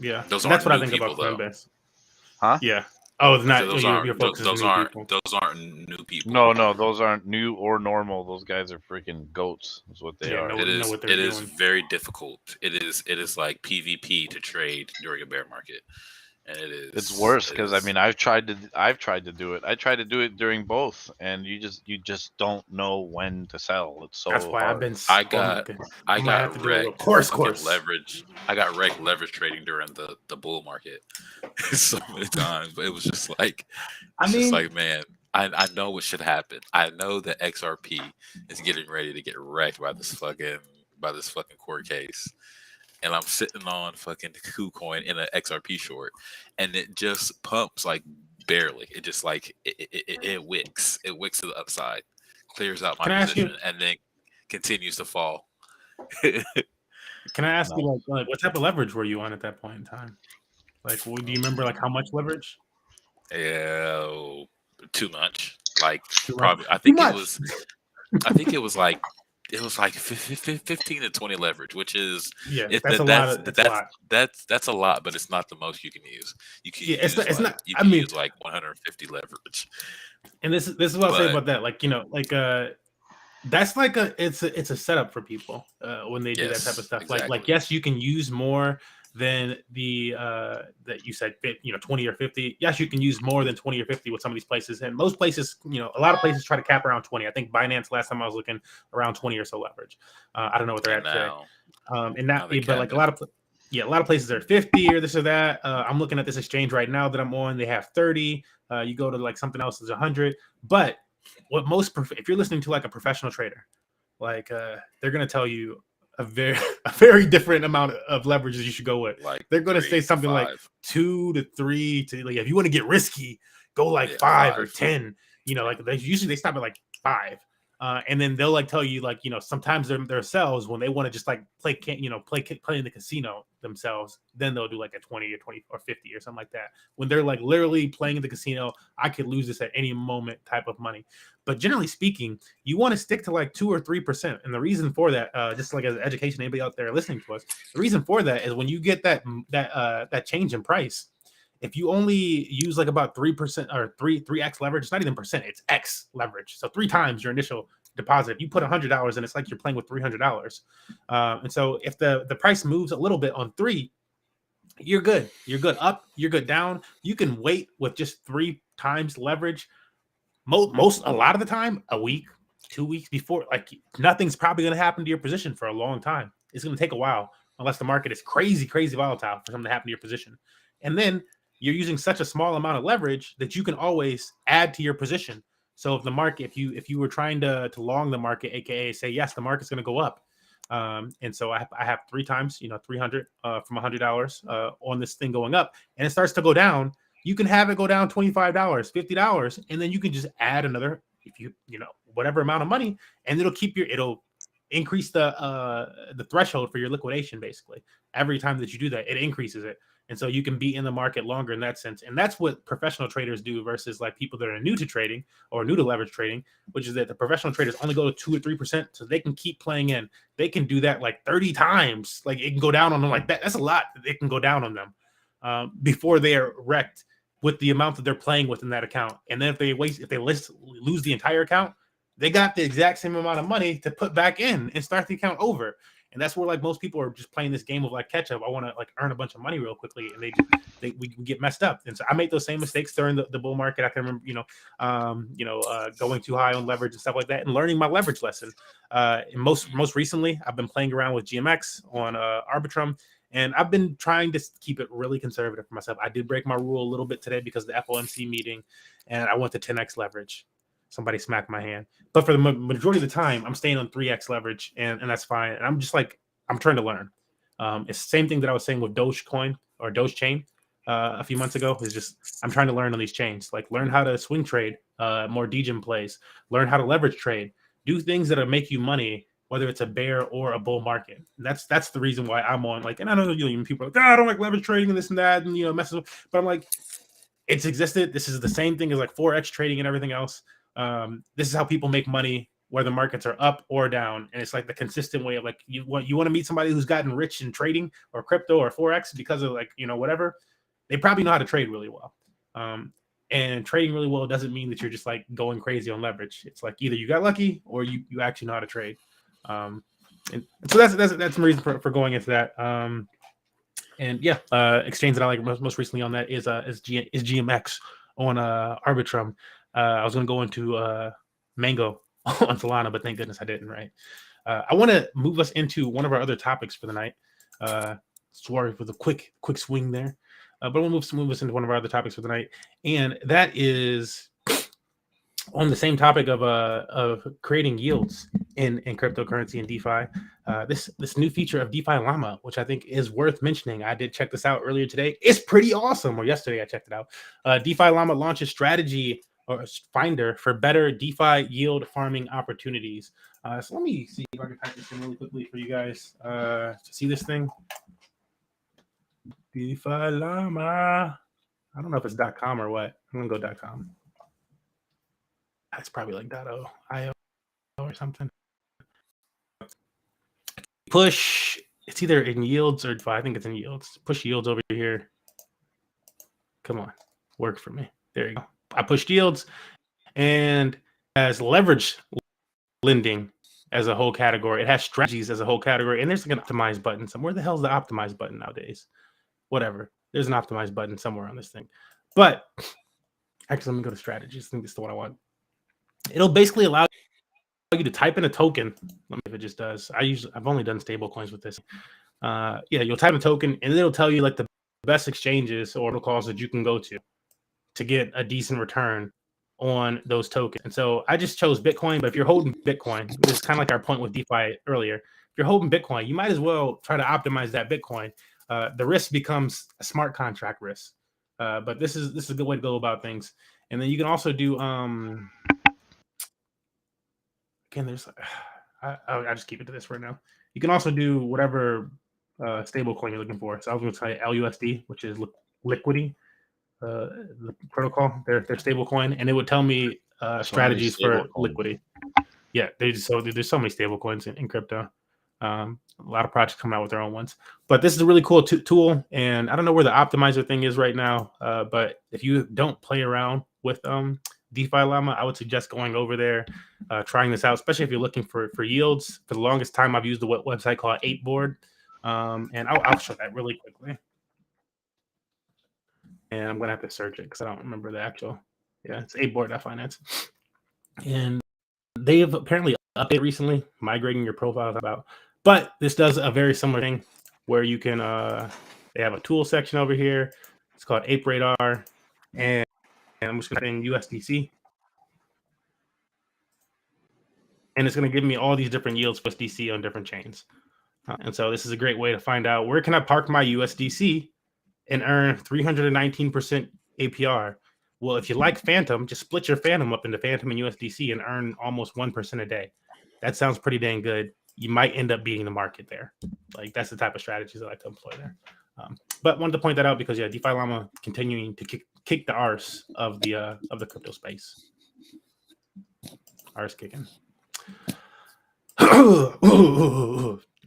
A: Yeah, that's what I think about Coinbase.
C: Huh?
A: Yeah. Oh, it's not.
B: Those aren't new people.
C: No, those aren't new or normal. Those guys are freaking goats. Is what they are.
B: It is very difficult. It is like PvP to trade during a bear market, and it is.
C: It's worse because I mean I've tried to do it. I tried to do it during both, and you just don't know when to sell. It's so.
A: That's why
C: hard.
A: I got
B: wrecked.
A: Course.
B: Leverage. I got wrecked leverage trading during the bull market so many times, but it was just like, man, I know what should happen. I know that XRP is getting ready to get wrecked by this fucking court case. And I'm sitting on fucking KuCoin in an XRP short, and it just pumps like barely. It just like it wicks. It wicks to the upside, clears out my position, and then continues to fall.
A: Can I ask you like what type of leverage were you on at that point in time? Like, do you remember like how much leverage?
B: Yeah, too much. Like probably. I think it was like. It was like 15 to 20 leverage, which is that's a lot, but it's not the most you can use. You can use like 150 leverage.
A: And this is what I'll say about that. Like, you know, like that's like it's a setup for people when they do that type of stuff. Exactly. Like yes, you can use more than the that you said 20 or 50. Yes, you can use more than 20 or 50 with some of these places, and most places, a lot of places try to cap around 20. I think Binance last time I was looking around 20 or so leverage. I don't know what they're at today. But like a lot of places are 50 or this or that. I'm looking at this exchange right now that I'm on. They have 30. You go to like something else is 100. But what if you're listening to like a professional trader, like they're gonna tell you a very different amount of leverage that you should go with. Like they're going to say something 5. Like 2 to 3 to like if you want to get risky, go like 5 or 10. Like they stop at like 5, and then they'll like tell you like sometimes themselves when they want to just like play in the casino themselves, then they'll do like a 20 or 20 or 50 or something like that. When they're like literally playing in the casino, I could lose this at any moment type of money. But generally speaking, you want to stick to like 2 or 3%. And the reason for that, just like as an education, anybody out there listening to us, the reason for that is when you get that change in price, if you only use like about 3% or 3x leverage, it's not even percent, it's X leverage. So 3 times your initial deposit. If you put $100 in, it's like you're playing with $300. And so if the price moves a little bit on 3, you're good. You're good up, you're good down. You can wait with just 3 times leverage. A lot of the time, a week, 2 weeks before, like nothing's probably going to happen to your position for a long time. It's going to take a while unless the market is crazy volatile for something to happen to your position. And then you're using such a small amount of leverage that you can always add to your position. So if the market, if you were trying to long the market, aka say yes, the market's going to go up, and so I have 3 times 300 from $100 on this thing going up, and it starts to go down. You can have it go down $25, $50, and then you can just add another, if whatever amount of money, and it'll increase the threshold for your liquidation. Basically, every time that you do that, it increases it, and so you can be in the market longer in that sense. And that's what professional traders do versus like people that are new to trading or new to leverage trading, which is that the professional traders only go to 2 or 3%, so they can keep playing in. They can do that like 30 times. Like it can go down on them like that. That's a lot. It can go down on them before they are wrecked with the amount that they're playing with in that account. And then if they lose the entire account, they got the exact same amount of money to put back in and start the account over. And that's where like most people are just playing this game of like catch up. I want to like earn a bunch of money real quickly, and we get messed up. And so I made those same mistakes during the bull market. I can remember going too high on leverage and stuff like that, and learning my leverage lesson. And most recently, I've been playing around with GMX on Arbitrum. And I've been trying to keep it really conservative for myself. I did break my rule a little bit today because of the FOMC meeting, and I went to 10x leverage. Somebody smacked my hand. But for the majority of the time, I'm staying on 3x leverage, and that's fine. And I'm just like, I'm trying to learn. It's the same thing that I was saying with Dogecoin or Doge Chain a few months ago. Is just I'm trying to learn on these chains, like learn how to swing trade, more Degen plays, learn how to leverage trade, do things that make you money, whether it's a bear or a bull market. And that's the reason why I'm on, like, and I know people are like, I don't like leverage trading and this and that, and messes up. But I'm like, it's existed. This is the same thing as like Forex trading and everything else. This is how people make money, whether markets are up or down. And it's like the consistent way of like, you want to meet somebody who's gotten rich in trading or crypto or Forex because of like, whatever. They probably know how to trade really well. And trading really well doesn't mean that you're just like going crazy on leverage. It's like either you got lucky or you actually know how to trade. And so that's the reason for going into that. And yeah, exchange that I like most recently on that is GMX on Arbitrum. I was going to go into Mango on Solana, but thank goodness I didn't. Right. I want to move us into one of our other topics for the night. Sorry for the quick swing there. But we'll move us into one of our other topics for the night, and that is on the same topic of creating yields in cryptocurrency and DeFi. This new feature of DeFi Llama, which I think is worth mentioning. I did check this out earlier today. It's pretty awesome. Or yesterday I checked it out. DeFi Llama launches strategy or finder for better DeFi yield farming opportunities. So let me see if I can type this in really quickly for you guys to see this thing. DeFi Llama. I don't know if it's .com or what. I'm gonna go .com. That's probably like .io or something. Push. It's either in yields or I think it's in yields. Push yields over here. Come on, work for me. There you go. I pushed yields, and as leverage lending as a whole category, it has strategies as a whole category, and there's like an optimize button. So where the hell's the optimize button nowadays? Whatever. There's an optimize button somewhere on this thing. But actually, let me go to strategies. I think this is the one I want. It'll basically allow you to type in a token. Let me see if it just does. I've only done stable coins with this. Yeah, you'll type a token and it'll tell you like the best exchanges or protocols that you can go to get a decent return on those tokens. And so I just chose Bitcoin, but if you're holding Bitcoin, this is kind of like our point with DeFi earlier. If you're holding Bitcoin, you might as well try to optimize that Bitcoin. The risk becomes a smart contract risk. But this is a good way to go about things. And then you can also do again, there's I just keep it to this right now. You can also do whatever stable coin you're looking for. So I was going to say LUSD, which is Liquidity, the protocol, their stable coin, and it would tell me strategies for Liquidity. Yeah, there's so many stable coins in crypto. A lot of projects come out with their own ones, but this is a really cool tool. And I don't know where the optimizer thing is right now, but if you don't play around with DeFi Llama, I would suggest going over there, trying this out, especially if you're looking for yields. For the longest time, I've used the website called 8board, and I'll show that really quickly. And I'm gonna have to search it because I don't remember the actual. Yeah, it's 8board.finance, and they've apparently updated recently, migrating your profile about. But this does a very similar thing where you can. They have a tool section over here. It's called Ape Radar, and I'm just going to type in USDC. And it's going to give me all these different yields for USDC on different chains. And so this is a great way to find out where can I park my USDC and earn 319% APR. Well, if you like Phantom, just split your Phantom up into Phantom and USDC and earn almost 1% a day. That sounds pretty dang good. You might end up beating the market there. Like that's the type of strategies I like to employ there. But wanted to point that out because yeah, DeFi Llama continuing to kick the arse of the crypto space. Arse kicking.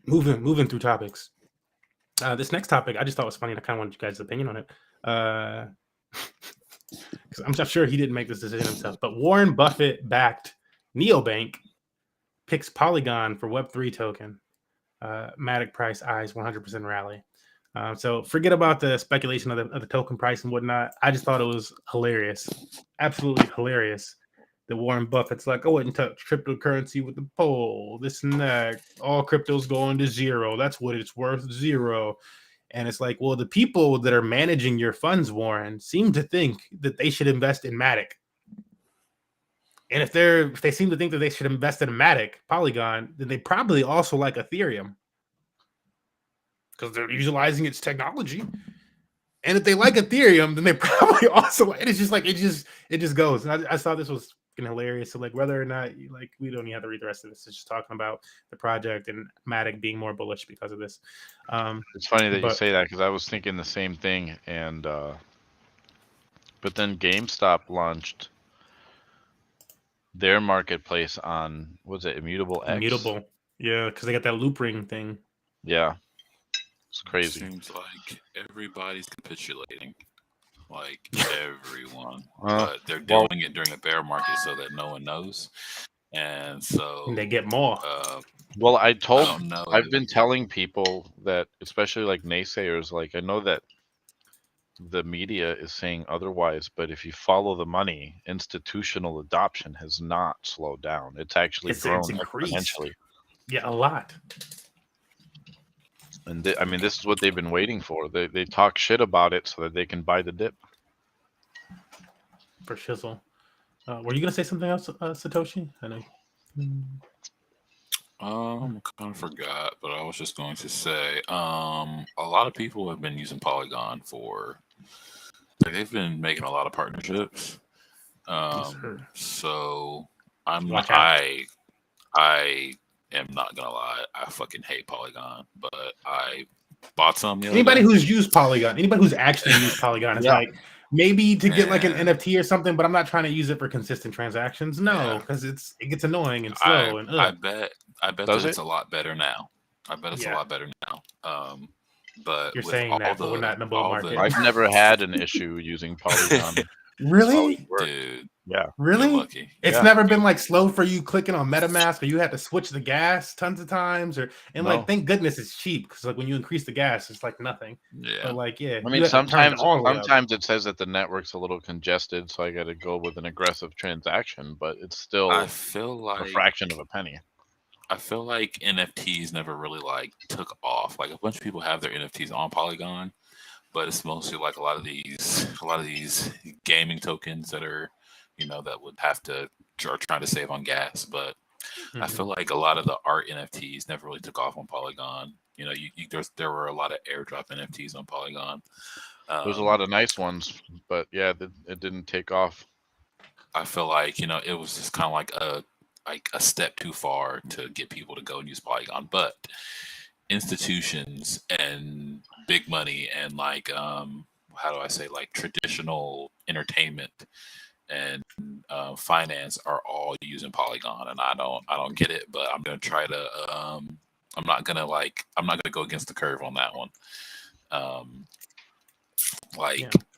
A: Moving through topics. This next topic I just thought was funny, and I kind of wanted you guys' opinion on it. Because I'm sure he didn't make this decision himself, but Warren Buffett backed neobank picks Polygon for Web3 token. Matic price eyes 100% rally. So forget about the speculation of the token price and whatnot. I just thought it was hilarious, absolutely hilarious. That Warren Buffett's like, I wouldn't touch cryptocurrency with the pole, this and that. All crypto's going to zero. That's what it's worth, zero. And it's like, well, the people that are managing your funds, Warren, seem to think that they should invest in Matic. And if they seem to think that they should invest in Matic, Polygon, then they probably also like Ethereum. because they're utilizing its technology. And if they like Ethereum, then they probably also like. It's just like it just goes. And I thought this was hilarious. So like whether or not we don't even have to read the rest of this. It's just talking about the project and Matic being more bullish because of this.
C: It's funny that you say that because I was thinking the same thing. And but then GameStop launched their marketplace on Immutable X.
A: Immutable, yeah, because they got that loop ring thing.
C: Yeah, it's crazy.
B: Seems like everybody's capitulating, like everyone, but they're doing it during a bear market so that no one knows, and so
A: they get more.
C: Well, I've been telling people that, especially like naysayers, like I know that the media is saying otherwise, but if you follow the money, institutional adoption has not slowed down. It's actually grown exponentially.
A: Yeah, a lot.
C: And I mean, this is what they've been waiting for. They talk shit about it so that they can buy the dip.
A: For shizzle. Were you gonna say something else, Satoshi? I know.
B: I kind of forgot, but I was just going to say, a lot of people have been using Polygon for, they've been making a lot of partnerships. So I am not gonna lie, I fucking hate Polygon, but I bought some.
A: Anybody who's used Polygon, anybody who's actually used Polygon, is like maybe to get like an NFT or something, but I'm not trying to use it for consistent transactions. No, because it gets annoying and slow. I
B: bet that it's a lot better now. I bet it's a lot better now. But
A: you're saying that, but we're not in the bull market.
C: I've never had an issue using Polygon.
A: Really?
B: Dude.
C: Yeah.
A: Really? It's never been like slow for you clicking on MetaMask, or you had to switch the gas tons of times, like thank goodness it's cheap, because like when you increase the gas, it's like nothing.
B: Yeah.
A: But like
C: I mean sometimes it says that the network's a little congested, so I got to go with an aggressive transaction, but it's still
B: I feel like
C: a fraction of a penny.
B: I feel like NFTs never really took off. Like a bunch of people have their NFTs on Polygon, but it's mostly like a lot of these gaming tokens that are, that would are trying to save on gas. But I feel like a lot of the art NFTs never really took off on Polygon. There were a lot of airdrop NFTs on Polygon.
C: There's a lot of nice ones, but yeah, it didn't take off.
B: I feel like it was just kind of like a step too far to get people to go and use Polygon, but institutions and big money and how do I say, traditional entertainment and finance are all using Polygon, and I don't get it, but I'm gonna try to I'm not gonna go against the curve on that one.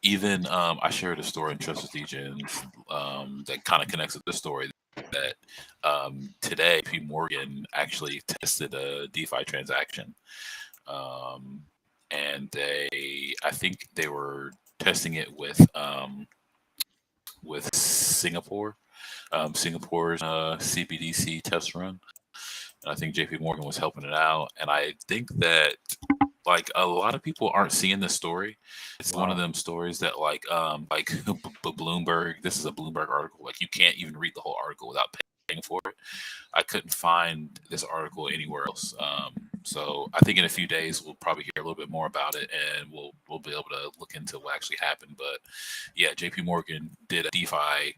B: Even I shared a story in Trustless Degens that kind of connects with this story, that today P. Morgan actually tested a DeFi transaction, and I think they were testing it with Singapore, Singapore's CBDC test run, and I think JP Morgan was helping it out, and I think that a lot of people aren't seeing this story. It's one of them stories that Bloomberg. This is a Bloomberg article. You can't even read the whole article without paying for it. I couldn't find this article anywhere else. So I think in a few days we'll probably hear a little bit more about it, and we'll be able to look into what actually happened. But yeah, JP Morgan did a DeFi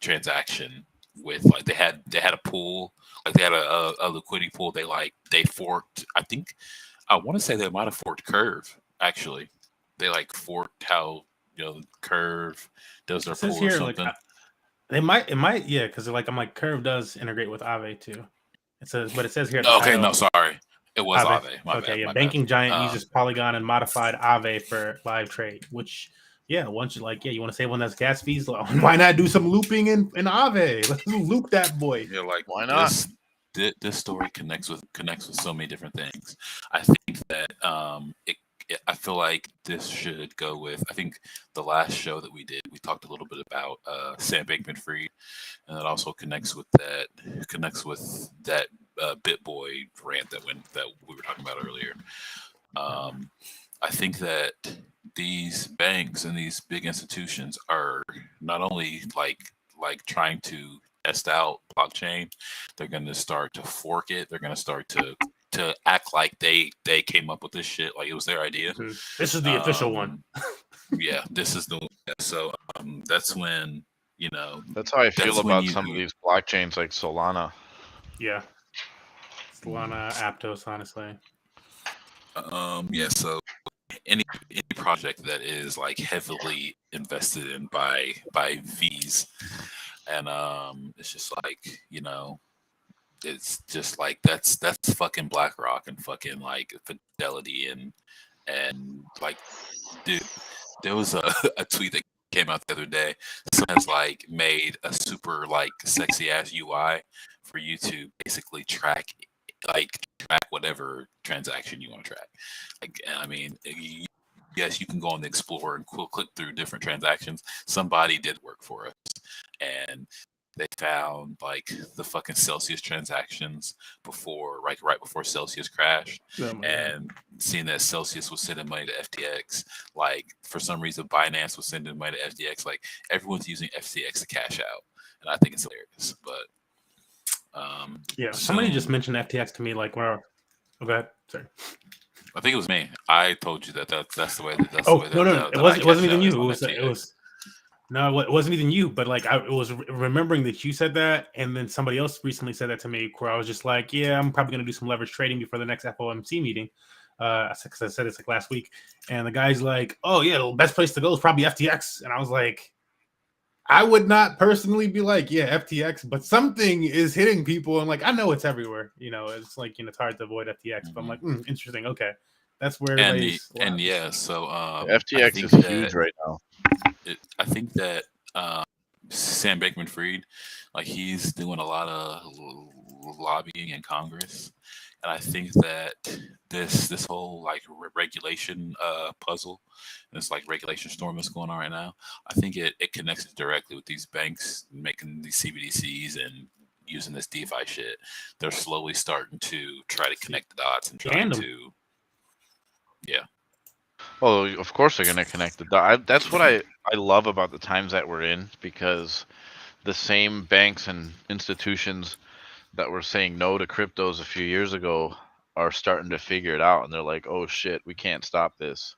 B: transaction with they had a pool, they had a liquidity pool. They forked. I want to say they might have forked Curve. Actually, they forked how Curve does their pool or something.
A: It might, yeah, because I'm Curve does integrate with Aave too. It says here.
B: Okay, no, sorry, it was Aave.
A: Okay, yeah, banking giant uses Polygon and modified Aave for live trade. Which, yeah, once you you want to save on those gas fees, why not do some looping in Aave? Let's loop that boy.
B: Yeah,
C: why not?
B: This story connects with so many different things. I think that I feel like this should go with. I think the last show that we did, we talked a little bit about Sam Bankman-Fried, and that also connects with that BitBoy rant that we were talking about earlier. I think that these banks and these big institutions are not only trying to test out blockchain, they're going to start to fork it. They're going to start to to act like they came up with this shit, like it was their idea.
A: This is the official one.
B: Yeah, this is the one. So that's when
C: That's how I feel about some of these blockchains like Solana.
A: Yeah, Solana, Aptos, honestly.
B: Yeah. So any project that is like heavily invested in by V's, and it's just like it's just like that's fucking BlackRock and fucking like Fidelity and like, dude, there was a tweet that came out the other day. Someone has like made a super like sexy ass UI for you to basically track whatever transaction you want to track. Like, I mean, yes, you can go on the Explorer and click through different transactions. Somebody did work for us, and they found like the fucking Celsius transactions before, right before Celsius crashed, and seeing that Celsius was sending money to FTX. Like for some reason, Binance was sending money to FTX. Like everyone's using FTX to cash out, and I think it's hilarious. But
A: yeah, somebody just mentioned FTX to me. Like, where? Okay, sorry.
B: I think it was me. I told you that's the way.
A: No, it wasn't even you. It was. No, it wasn't even you, but like I was remembering that you said that, and then somebody else recently said that to me, where I was just like, yeah, I'm probably going to do some leverage trading before the next FOMC meeting. Because I said it's like last week, and the guy's like, oh yeah, the best place to go is probably FTX, and I was like, I would not personally be like, yeah, FTX, but something is hitting people, and like I know it's everywhere, it's like it's hard to avoid FTX, but I'm like, interesting, okay, that's where everybody's.
B: And yeah, so
C: FTX is huge right now.
B: I think that Sam Bankman-Fried, like he's doing a lot of lobbying in Congress, and I think that this whole like regulation puzzle, this like regulation storm that's going on right now, I think it connects directly with these banks making these CBDCs and using this DeFi shit. They're slowly starting to try to connect the dots and trying to, yeah.
C: Oh, of course they're going to connect the dots. That's what I love about the times that we're in, because the same banks and institutions that were saying no to cryptos a few years ago are starting to figure it out, and they're like, oh shit, we can't stop this.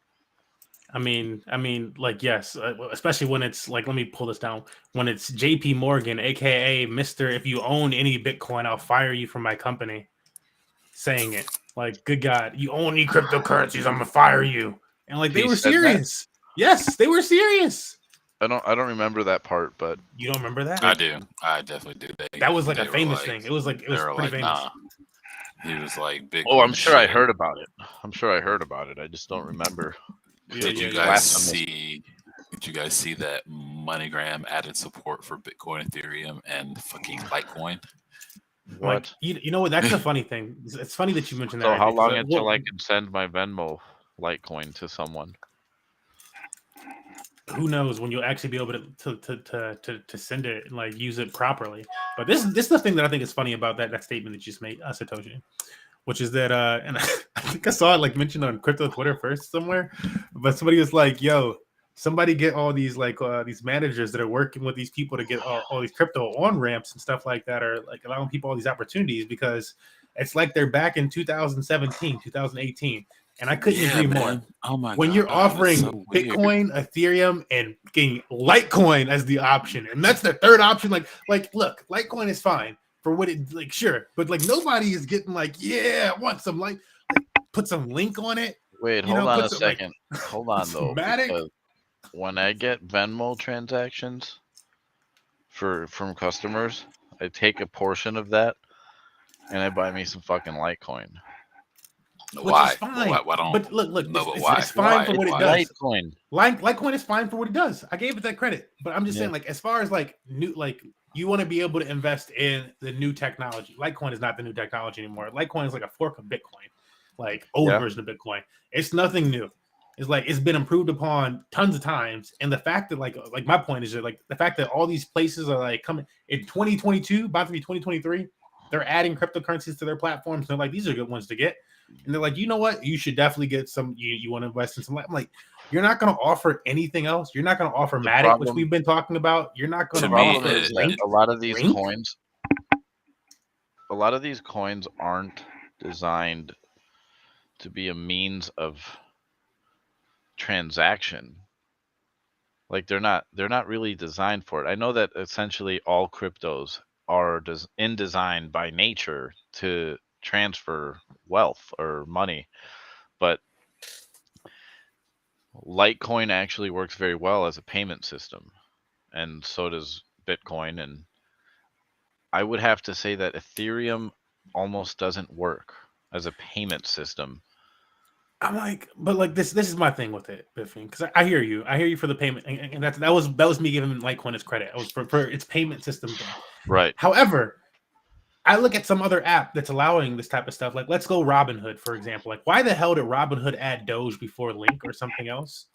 A: I mean, like, yes, especially when it's like, let me pull this down. When it's JP Morgan, aka Mr. If you own any Bitcoin, I'll fire you from my company, saying it. Like, good God, you own any cryptocurrencies, I'm gonna fire you. And like they were serious. Yes, they were serious.
C: I don't remember that part, but
A: you don't remember that?
B: I do. I definitely do.
A: That was like a famous thing. It was pretty famous.
B: Nah. He was like big.
C: Oh, I'm sure I heard about it. I just don't remember.
B: Did you guys see that MoneyGram added support for Bitcoin, Ethereum, and fucking Litecoin?
C: What?
A: Like, you know what? That's the funny thing. It's funny that you mentioned that.
C: So how long until I can send my Venmo Litecoin to someone?
A: Who knows when you'll actually be able to send it and like use it properly. But this is the thing that I think is funny about that statement that you just made, Satoshi, which is that and I think I saw it like mentioned on crypto Twitter first somewhere, but somebody was like, yo, somebody get all these like these managers that are working with these people to get all these crypto on ramps and stuff like that, are like allowing people all these opportunities, because it's like they're back in 2017, 2018. And I couldn't agree more.
B: Oh my
A: when
B: God,
A: you're offering
B: so
A: Bitcoin, Ethereum, and getting Litecoin as the option, and that's the third option. Like, look, Litecoin is fine for what it like, sure, but like nobody is getting like, yeah, I want some like put some link on it.
C: Wait, hold on a second. Hold on though. Because when I get Venmo transactions from customers, I take a portion of that and I buy me some fucking Litecoin.
B: Why?
A: Is fine.
B: Why don't?
A: But look,
B: no,
A: it's fine for what it does.
C: Litecoin.
A: Litecoin is fine for what it does. I gave it that credit, but I'm just saying, like, as far as like new, like you want to be able to invest in the new technology. Litecoin is not the new technology anymore. Litecoin is like a fork of Bitcoin, like old version of Bitcoin. It's nothing new. It's like it's been improved upon tons of times, and the fact that like my point is that like the fact that all these places are like coming in 2022, about to be 2023, they're adding cryptocurrencies to their platforms. They're like, these are good ones to get. And they're like, you know what? You should definitely get some. You want to invest in some. I'm like, you're not going to offer anything else. You're not going to offer Matic, which we've been talking about. You're not going to offer
C: a lot of these coins. A lot of these coins aren't designed to be a means of transaction. Like they're not really designed for it. I know that essentially all cryptos are in design by nature to transfer wealth or money, but Litecoin actually works very well as a payment system, and so does Bitcoin. And I would have to say that Ethereum almost doesn't work as a payment system.
A: I'm like, but like this is my thing with it, Biffy, because I hear you for the payment, and that was me giving Litecoin its credit. I was for its payment system thing.
C: Right.
A: However, I look at some other app that's allowing this type of stuff. Like, let's go Robinhood, for example. Like, why the hell did Robinhood add Doge before Link or something else?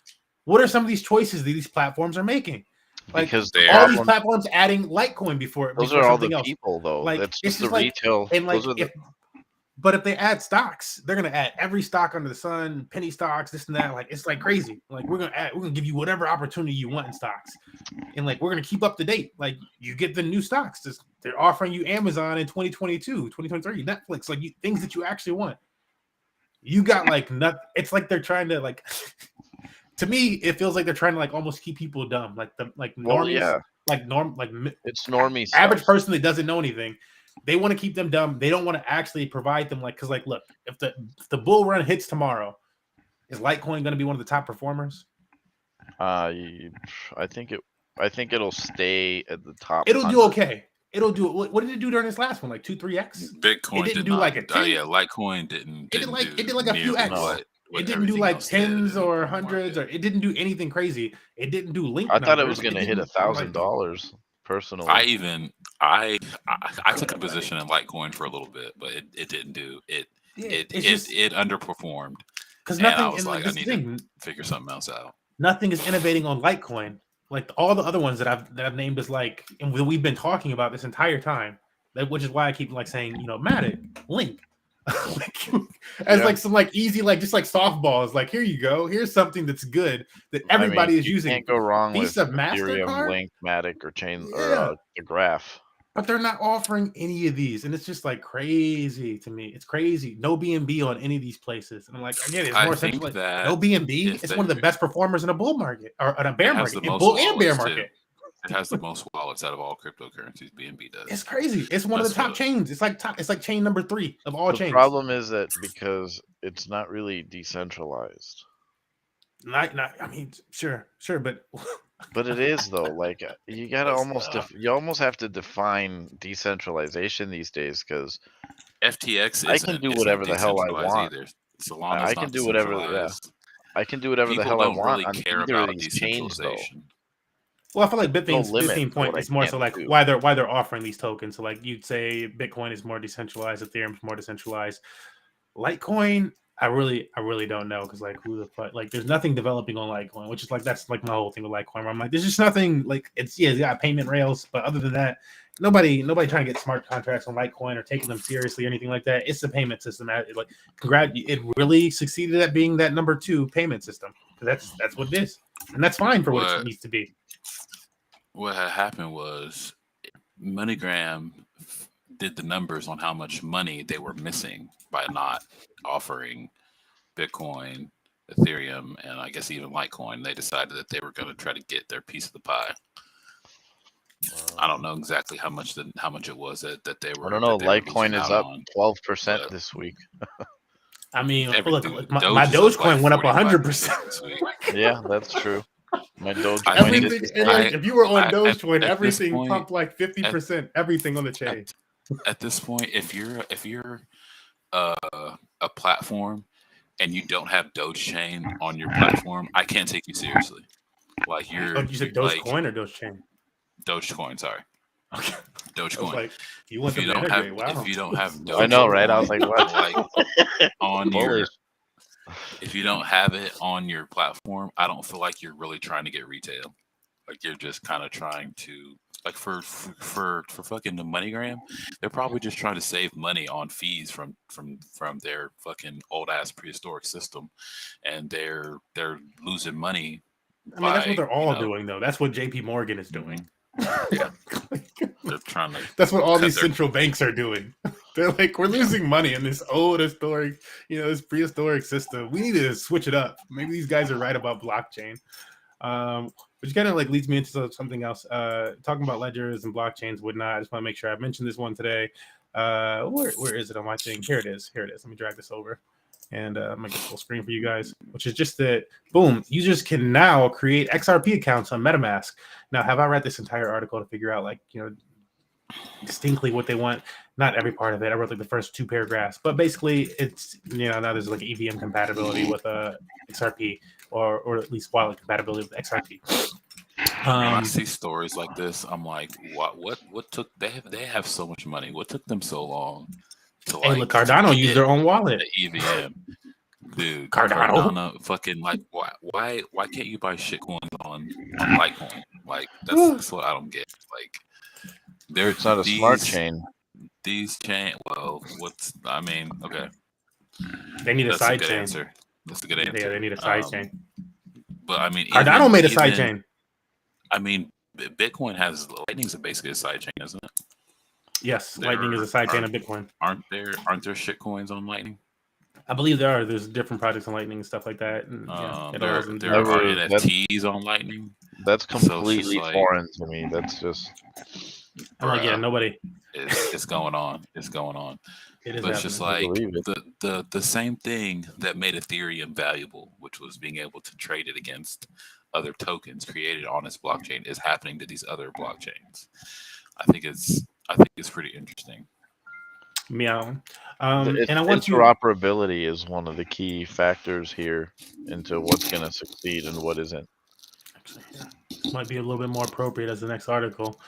A: What are some of these choices that these platforms are making? Like,
C: because
A: all these platforms adding Litecoin before.
C: Those
A: before
C: are all the
A: else.
C: people, though.
A: Like,
C: that's
A: it's
C: just the
A: like,
C: retail.
A: And like, but if they add stocks, they're gonna add every stock under the sun, penny stocks, this and that. Like, it's like crazy. Like, we're gonna give you whatever opportunity you want in stocks, and like we're gonna keep up to date. Like, you get the new stocks. They're offering you Amazon in 2022, 2023, Netflix, like things that you actually want. You got like nothing. It's like they're trying to like. To me, it feels like they're trying to like almost keep people dumb, like normies,
C: well, yeah.
A: It's
C: normie.
A: Average person that doesn't know anything. They want to keep them dumb. They don't want to actually provide them because look, if the bull run hits tomorrow, is Litecoin going to be one of the top performers?
C: I think it'll stay at the top.
A: It'll do okay. It'll do it. What did it do during this last one? Like 2-3x?
B: Bitcoin
A: didn't do like a 10.
B: Yeah, Litecoin didn't.
A: It did like a few x. It didn't do like tens or hundreds, or it didn't do anything crazy. It didn't do Link.
C: I thought it was going to hit $1,000 personally.
B: I took a position in Litecoin for a little bit, but it didn't do it. It underperformed because nothing. I was like, I need to figure something else out.
A: Nothing is innovating on Litecoin. Like all the other ones that I've named as like, and we've been talking about this entire time. Which is why I keep like saying, Matic, Link. Like some like easy just like softballs, like here you go, here's something that's good that everybody is using.
C: Can't go wrong with
A: Ethereum,
C: Link, Matic, or Chain or the Graph.
A: But they're not offering any of these, and it's just like crazy to me. It's crazy. No BNB on any of these places, and I'm like, again, it's more essential. No BNB. It's one of the best performers in a bull market or in a bear market, in bull and bear market.
B: It has the most wallets out of all cryptocurrencies. BNB does.
A: It's crazy. It's one of the top chains. It's like chain number 3 of all chains.
C: The problem is that because it's not really decentralized.
A: I mean, sure, but
C: but it is though. Like you gotta almost have to define decentralization these days because
B: FTX.
C: I can do whatever the hell I want. I can do whatever. Yeah, I can do whatever the hell I want.
B: Really care about
C: these chains though.
A: Well, I feel like Bitcoin's point is more so like why they're offering these tokens. So like you'd say Bitcoin is more decentralized, Ethereum is more decentralized. Litecoin, I really don't know because like who the fuck, like there's nothing developing on Litecoin, which is like that's like my whole thing with Litecoin. Where I'm like, there's just nothing like it's got payment rails, but other than that, nobody trying to get smart contracts on Litecoin or taking them seriously or anything like that. It's a payment system. It really succeeded at being that number 2 payment system. That's what it is, and that's fine for what it needs to be.
B: What had happened was MoneyGram did the numbers on how much money they were missing by not offering Bitcoin, Ethereum, and I guess even Litecoin. They decided that they were going to try to get their piece of the pie. I don't know exactly how much it was that they were.
C: I don't know. Litecoin is up 12% this week.
A: I mean, look, my Dogecoin went up 100%.
C: Yeah, that's true. My
A: Dogecoin. If you were on Dogecoin, everything pumped like 50%. Everything on the chain.
B: At this point, if you're a platform and you don't have Dogechain on your platform, I can't take you seriously. Like you said
A: Dogecoin or Dogechain?
B: Dogecoin, sorry.
A: Okay.
B: Dogecoin.
A: Like,
B: if you don't have Dogecoin,
C: I know, right? I was like, what?
B: Like on your. If you don't have it on your platform, I don't feel like you're really trying to get retail. Like you're just kind of trying to, like for fucking the MoneyGram, they're probably just trying to save money on fees from their fucking old ass prehistoric system, and they're losing money.
A: I mean, that's what they're all doing, though. That's what JP Morgan is doing.
B: Yeah, they're trying to.
A: That's what all these central banks are doing. They're like, we're losing money in this old historic, this prehistoric system. We need to switch it up. Maybe these guys are right about blockchain. Which kind of like leads me into something else. Talking about ledgers and blockchains, whatnot. I just want to make sure I mentioned this one today. Where is it on my thing? Here it is. Let me drag this over and make it full screen for you guys, which is just that, boom, users can now create XRP accounts on MetaMask. Now, have I read this entire article to figure out, distinctly what they want? Not every part of it. I wrote like the first 2 paragraphs, but basically it's, now there's like EVM compatibility with XRP or at least wallet compatibility with XRP.
B: When I see stories like this, I'm like, what took, they have so much money. What took them so long to
A: hey, look, Cardano used their own wallet.
B: The EVM. Dude,
A: Cardano
B: fucking like, why can't you buy shitcoins on Litecoin? Like, that's what I don't get. Like,
C: it's not a smart chain.
B: These okay.
A: They need a side chain.
B: Answer. That's a good answer.
A: Yeah, they need a side chain.
B: But I mean,
A: Cardano made a side chain.
B: I mean, Bitcoin has Lightning's basically a side chain, isn't it?
A: Yes, Lightning is a side chain of Bitcoin.
B: Aren't there shit coins on Lightning?
A: I believe there are. There's different projects on Lightning and stuff like that. And,
B: there are NFTs on Lightning.
C: That's completely foreign to me. That's just.
A: I'm like, yeah, nobody.
B: It's going on. It's going on. But it's just like the same thing that made Ethereum valuable, which was being able to trade it against other tokens created on its blockchain, is happening to these other blockchains. I think it's pretty interesting.
A: Meow. And I want
C: interoperability is one of the key factors here into what's going to succeed and what isn't.
A: Actually, yeah. Might be a little bit more appropriate as the next article.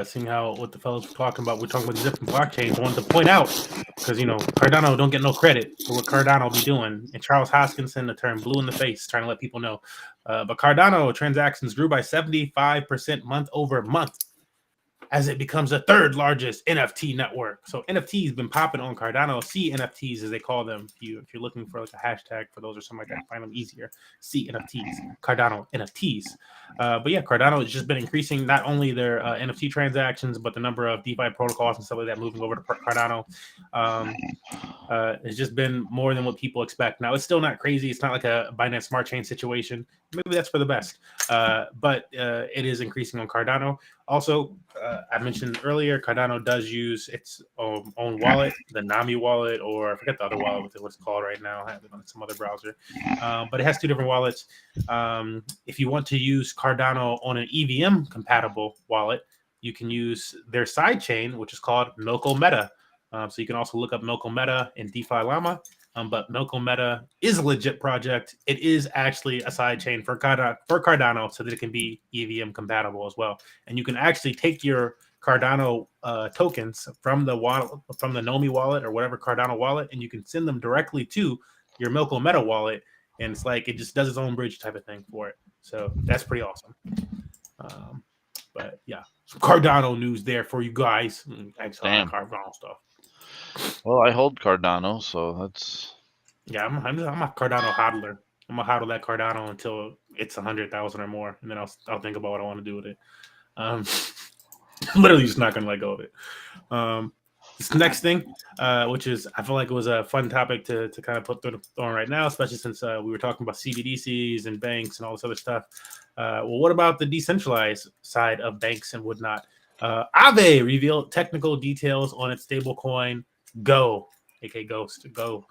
A: Seeing how what the fellows were talking about, we're talking about the different blockchains. I wanted to point out, because Cardano don't get no credit for what Cardano be doing. And Charles Hoskinson, the term blue in the face, trying to let people know. But Cardano transactions grew by 75% month over month, as it becomes the 3rd largest NFT network. So NFTs been popping on Cardano. See NFTs, as they call them. If you're looking for like a hashtag for those or something like that, find them easier. See NFTs, Cardano NFTs. But yeah, Cardano has just been increasing not only their NFT transactions, but the number of DeFi protocols and stuff like that moving over to Cardano. It's just been more than what people expect. Now, it's still not crazy. It's not like a Binance Smart Chain situation. Maybe that's for the best. But it is increasing on Cardano. Also, I mentioned earlier, Cardano does use its own wallet, the Nami wallet, or I forget the other wallet, what it's called right now. I have it on some other browser. But it has 2 different wallets. If you want to use Cardano on an EVM compatible wallet, you can use their side chain, which is called Milko Meta. So you can also look up Milko Meta in DeFi Llama. But Milko Meta is a legit project. It is actually a side chain for Cardano so that it can be EVM compatible as well. And you can actually take your Cardano tokens from the wallet, from the Nomi wallet or whatever Cardano wallet, and you can send them directly to your Milko Meta wallet. And it's like it just does its own bridge type of thing for it. So that's pretty awesome. But yeah, some Cardano news there for you guys. Excellent Cardano stuff.
C: Well, I hold Cardano, so that's.
A: Yeah, I'm a Cardano hodler. I'm gonna hodl that Cardano until it's 100,000 or more, and then I'll think about what I want to do with it. Literally just not gonna let go of it. This next thing, which is I feel like it was a fun topic to kind of put on right now, especially since we were talking about CBDCs and banks and all this other stuff. Well, what about the decentralized side of banks and whatnot? Aave revealed technical details on its stablecoin Go, aka Ghost Go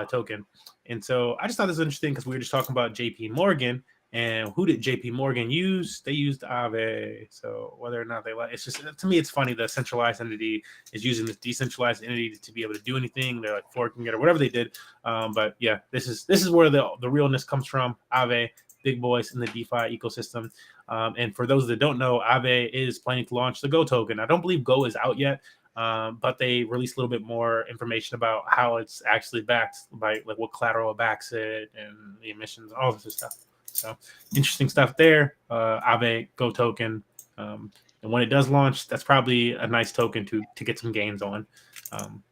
A: token. And so I just thought this was interesting because we were just talking about JP Morgan, and who did JP Morgan use? They used Aave. So whether or not they like, it's just, to me, it's funny. The centralized entity is using this decentralized entity to be able to do anything. They're like forking it or whatever they did. But yeah, this is where the realness comes from. Aave, big boys in the DeFi ecosystem. And for those that don't know, Aave is planning to launch the Go token. I don't believe Go is out yet. But they released a little bit more information about how it's actually backed by like what collateral backs it and the emissions, all this stuff. So interesting stuff there. Aave Go token. And when it does launch, that's probably a nice token to get some gains on,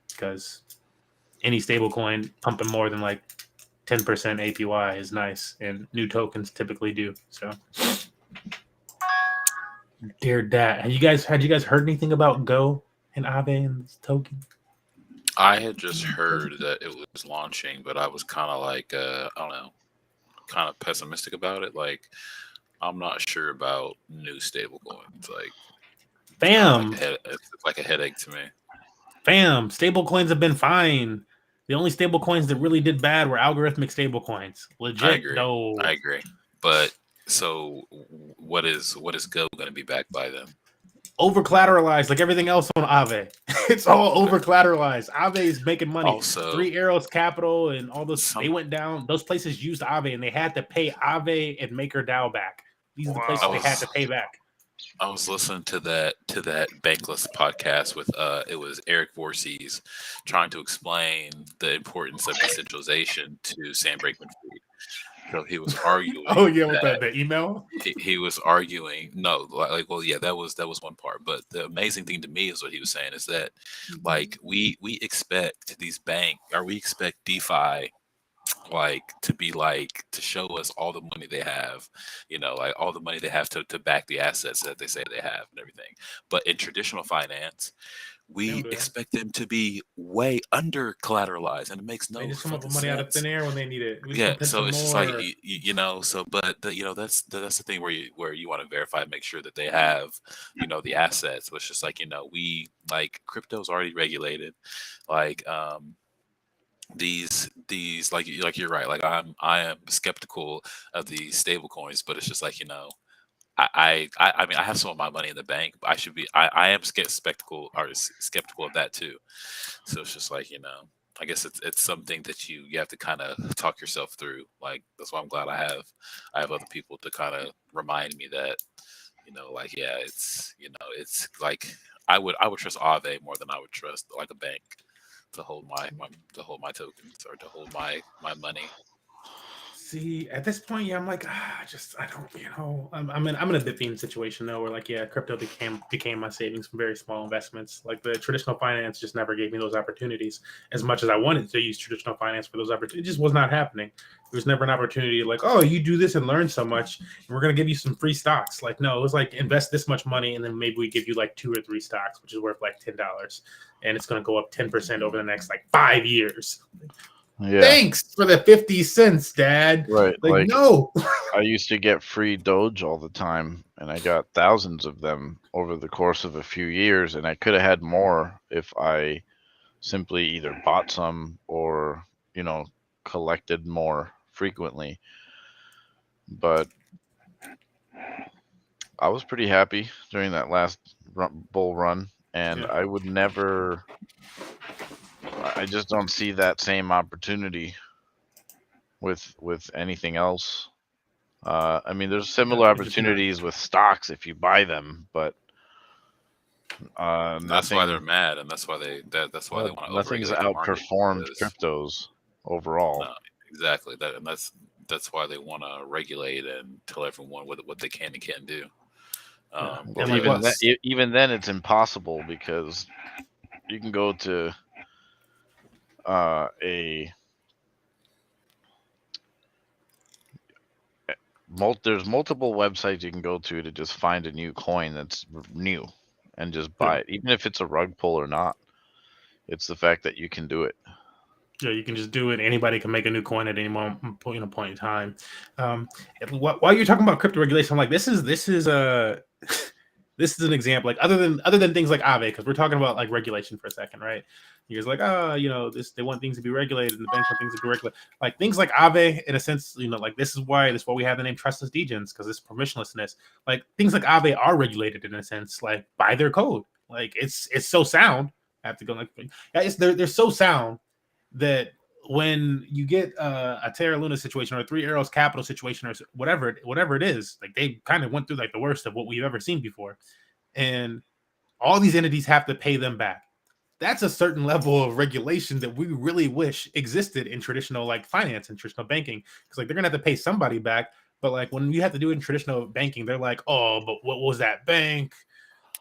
A: because any stable coin pumping more than like 10% APY is nice, and new tokens typically do. So dear dad, had you guys heard anything about Go and Aave and this token?
B: I had just heard that it was launching, but I was kind of like, I don't know, kind of pessimistic about it. Like, I'm not sure about new stablecoins. Like,
A: Bam,
B: it's like a headache to me.
A: Bam, stable coins have been fine. The only stable coins that really did bad were algorithmic stable coins. Legit,
B: I agree. But so what is Go going to be backed by then?
A: Over collateralized, like everything else on Aave. It's all over collateralized. Aave is making money.
B: Also,
A: 3 Arrows Capital and all those, they went down. Those places used Aave and they had to pay Aave and MakerDAO back. These are the places they had to pay back.
B: I was listening to that Bankless podcast with it was Eric Voorhees trying to explain the importance of decentralization to Sam Bankman-Fried. So he was arguing.
A: Oh yeah, with the email.
B: He was arguing. No, like, well, yeah, that was one part. But the amazing thing to me is what he was saying is that, like, we expect these we expect DeFi, like, to be like, to show us all the money they have, like all the money they have to back the assets that they say they have and everything. But in traditional finance, we expect them to be way under collateralized, and it makes no sense. They just come up with
A: money out of thin air when they need it.
B: Yeah, so it's just like so, but that's the thing where you want to verify, make sure that they have the assets. But it's just like we like crypto's already regulated, like these like you're right, like I am skeptical of these stable coins, but it's just like I mean, I have some of my money in the bank, but I am skeptical of that too. So it's just like, I guess it's something that you have to kind of talk yourself through. Like, that's why I'm glad I have other people to kind of remind me that, like, yeah, it's like I would trust Aave more than I would trust like a bank to hold my tokens or to hold my money.
A: See, at this point, yeah, I'm like, I don't, I'm in a Bitcoin situation though, where like, yeah, crypto became my savings from very small investments. Like the traditional finance just never gave me those opportunities as much as I wanted to use traditional finance for those opportunities. It just was not happening. There was never an opportunity like, oh, you do this and learn so much, and we're gonna give you some free stocks. Like, no, it was like invest this much money, and then maybe we give you like 2 or 3 stocks, which is worth like $10, and it's gonna go up 10% over the next like 5 years. Yeah. Thanks for the 50 cents, Dad.
C: Right.
A: Like no.
C: I used to get free Doge all the time, and I got thousands of them over the course of a few years, and I could have had more if I simply either bought some or, collected more frequently. But I was pretty happy during that last bull run, and I would never... I just don't see that same opportunity with anything else. I mean, there's similar opportunities with stocks if you buy them, but
B: that's why they're mad, and that's why that's why they want to.
C: Nothing's outperformed cryptos overall.
B: No, exactly. That's why they want to regulate and tell everyone what they can and can't do.
C: Even then, it's impossible because you can go to there's multiple websites you can go to just find a new coin that's new and just buy it, even if it's a rug pull or not. It's the fact that you can do it.
A: Yeah, you can just do it. Anybody can make a new coin at any point in time. While you're talking about crypto regulation, I'm like, this is this is an example. Like other than things like Aave, because we're talking about like regulation for a second, right? You're like, they want things to be regulated, and the banks want things to be regulated. Like things like Aave, in a sense, like this is why we have the name Trustless Degens, because it's permissionlessness. Like things like Aave are regulated in a sense, like by their code. Like it's so sound. I have to go like, they're so sound that when you get a Terra Luna situation or a 3 Arrows Capital situation or whatever it is, like they kind of went through like the worst of what we've ever seen before, and all these entities have to pay them back. That's a certain level of regulation that we really wish existed in traditional like finance and traditional banking, because like they're gonna have to pay somebody back. But like when you have to do it in traditional banking, they're like, oh, but what was that bank?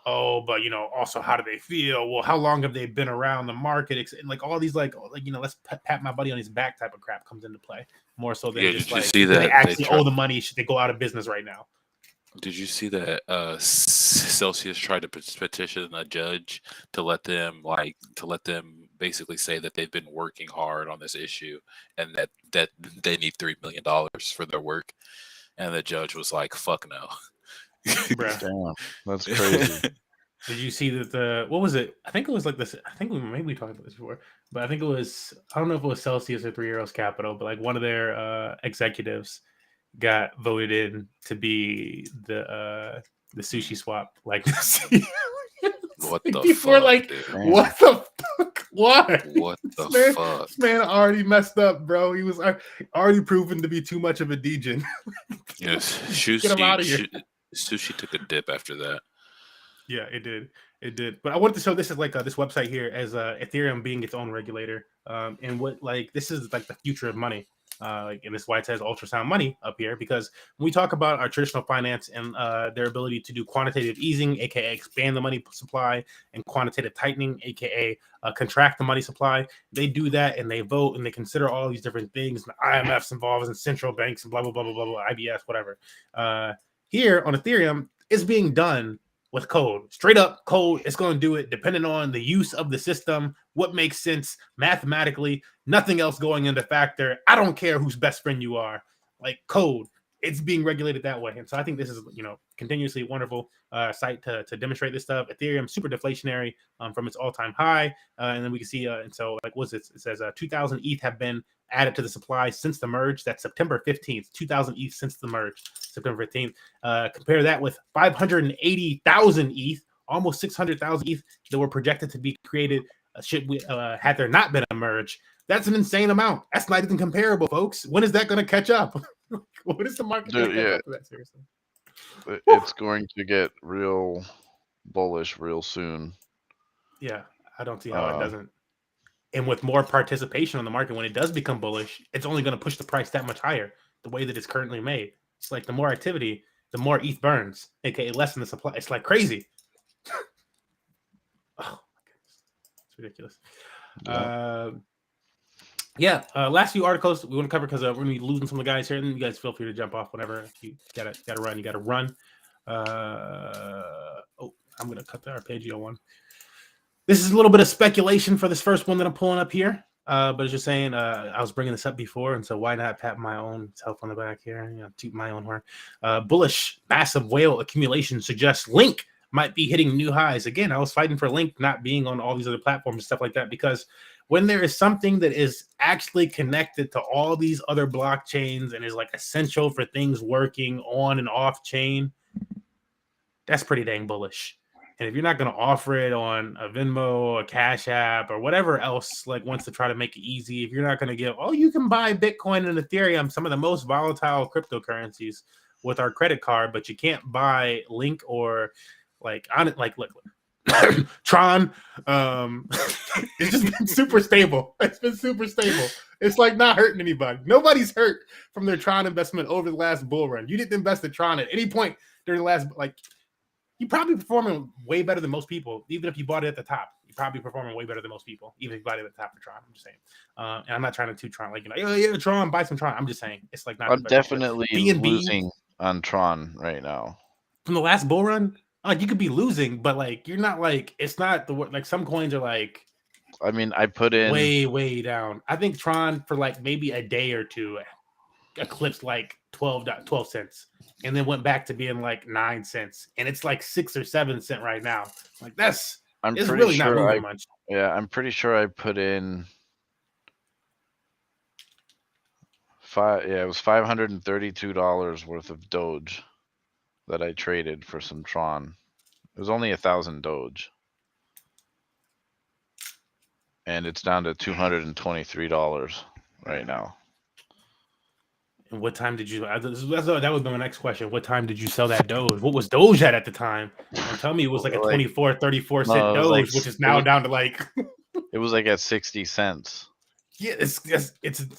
A: Oh, but also how do they feel? Well, how long have they been around the market? And like all these let's pat my buddy on his back type of crap comes into play more so than just like see that they actually owe the money. Should they go out of business right now?
B: Did you see that Celsius tried to petition a judge to let them basically say that they've been working hard on this issue and that they need $3 million for their work. And the judge was like, "Fuck no."
C: Damn, that's crazy.
A: Did you see that what was it? I think it was like this. I think we talked about this before, but I think it was, I don't know if it was Celsius or 3 Arrows Capital, but like one of their executives got voted in to be the sushi swap. Like,
B: what the
A: people
B: fuck?
A: Like,
B: dude?
A: What the fuck? Why?
B: What the fuck?
A: This man already messed up, bro. He was already proven to be too much of a degen.
B: Yes,
A: Get him out of here.
B: Sushi took a dip after that.
A: Yeah, it did. But I wanted to show this as like this website here as Ethereum being its own regulator, and what like this is like the future of money. And this is why it says ultrasound money up here, because when we talk about our traditional finance and their ability to do quantitative easing, aka expand the money supply, and quantitative tightening, aka contract the money supply, they do that and they vote and they consider all these different things. And IMF's involved and central banks and blah blah blah blah blah, IBS, whatever. Here on Ethereum, it's being done with code, straight up code. It's going to do it depending on the use of the system, what makes sense mathematically, nothing else going into factor. I don't care whose best friend you are, like code. It's being regulated that way. And so I think this is, continuously wonderful site to demonstrate this stuff. Ethereum super deflationary from its all-time high. And then we can see, and so like, what's this? It says 2,000 ETH have been added to the supply since the merge. That's September 15th, 2,000 ETH since the merge, September 15th. Compare that with 580,000 ETH, almost 600,000 ETH that were projected to be created had there not been a merge. That's an insane amount. That's not even comparable, folks. When is that going to catch up? What is the market going to catch up to that, seriously?
C: It's going to get real bullish real soon.
A: Yeah, I don't see how it doesn't. And with more participation on the market, when it does become bullish, it's only going to push the price that much higher, the way that it's currently made. It's like the more activity, the more ETH burns, aka less in the supply. It's like crazy. Oh my goodness, it's ridiculous. Last few articles we want to cover because we're going to be losing some of the guys here, and you guys feel free to jump off whenever you gotta run. You gotta run. I'm going to cut the arpeggio one. This is a little bit of speculation for this first one that I'm pulling up here, but it's just saying I was bringing this up before, and so why not pat my own self on the back here, toot my own horn. Bullish massive whale accumulation suggests Link might be hitting new highs. Again, I was fighting for Link not being on all these other platforms and stuff like that, because when there is something that is actually connected to all these other blockchains and is like essential for things working on and off chain, that's pretty dang bullish. And if you're not going to offer it on a Venmo, a Cash App, or whatever else like wants to try to make it easy, if you're not going to give, you can buy Bitcoin and Ethereum, some of the most volatile cryptocurrencies, with our credit card, but you can't buy Link or look, Tron. It's just been super stable. It's been super stable. It's like not hurting anybody. Nobody's hurt from their Tron investment over the last bull run. You didn't invest in Tron at any point during the last, you probably performing way better than most people. Even if you bought it at the top, you're probably performing way better than most people. Even if you bought it at the top of Tron, I'm just saying. And I'm not trying to toot Tron Tron, buy some Tron. I'm just saying it's like not.
C: I'm definitely losing on Tron right now.
A: From the last bull run, you could be losing, but you're not it's not the some coins are
C: I mean, I put in
A: way down. I think Tron for maybe a day or two eclipsed 12 cents. And then went back to being 9 cents, and it's 6 or 7 cents right now. It's really not moving much.
C: Yeah, I'm pretty sure I put in it was $532 worth of Doge that I traded for some Tron. It was only 1,000 Doge, and it's down to $223 right now.
A: And what time did you? That was my next question. What time did you sell that Doge? What was Doge at the time? And tell me it was a 24, 34 cent Doge, which is now down to
C: It was at 60 cents.
A: Yeah, it's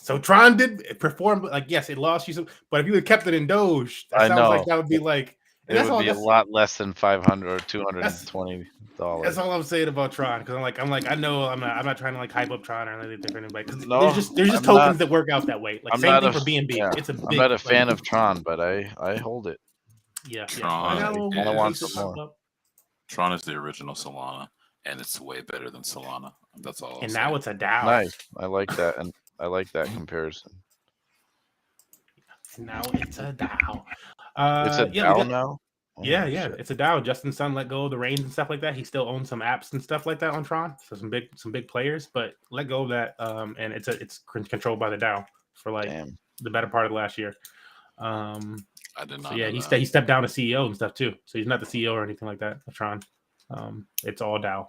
A: so Tron did perform. Yes, it lost you some, but if you had kept it in Doge, that sounds like that would be
C: it would be a lot less than $500 or $220.
A: That's all I'm saying about Tron, because I know I'm not trying to hype up Tron or anything different. There's just tokens that work out that way. Same thing for BNB.
C: Yeah,
A: it's a big,
C: I'm not a fan of Tron, but I hold it.
A: Yeah,
B: Tron.
C: I want some more.
B: Tron is the original Solana. and it's way better than Solana. That's all.
A: And now it's a DAO.
C: Nice. I like that, and I like that comparison.
A: And now it's a DAO.
C: It's a DAO now.
A: Oh, yeah, it's a DAO. Justin Sun let go of the reins and stuff like that. He still owns some apps and stuff like that on Tron. So some big players, but let go of that. And it's controlled by the DAO for like the better part of the last year.
B: I did not.
A: So yeah, he stepped down to CEO and stuff too. So he's not the CEO or anything like that of Tron. It's all DAO.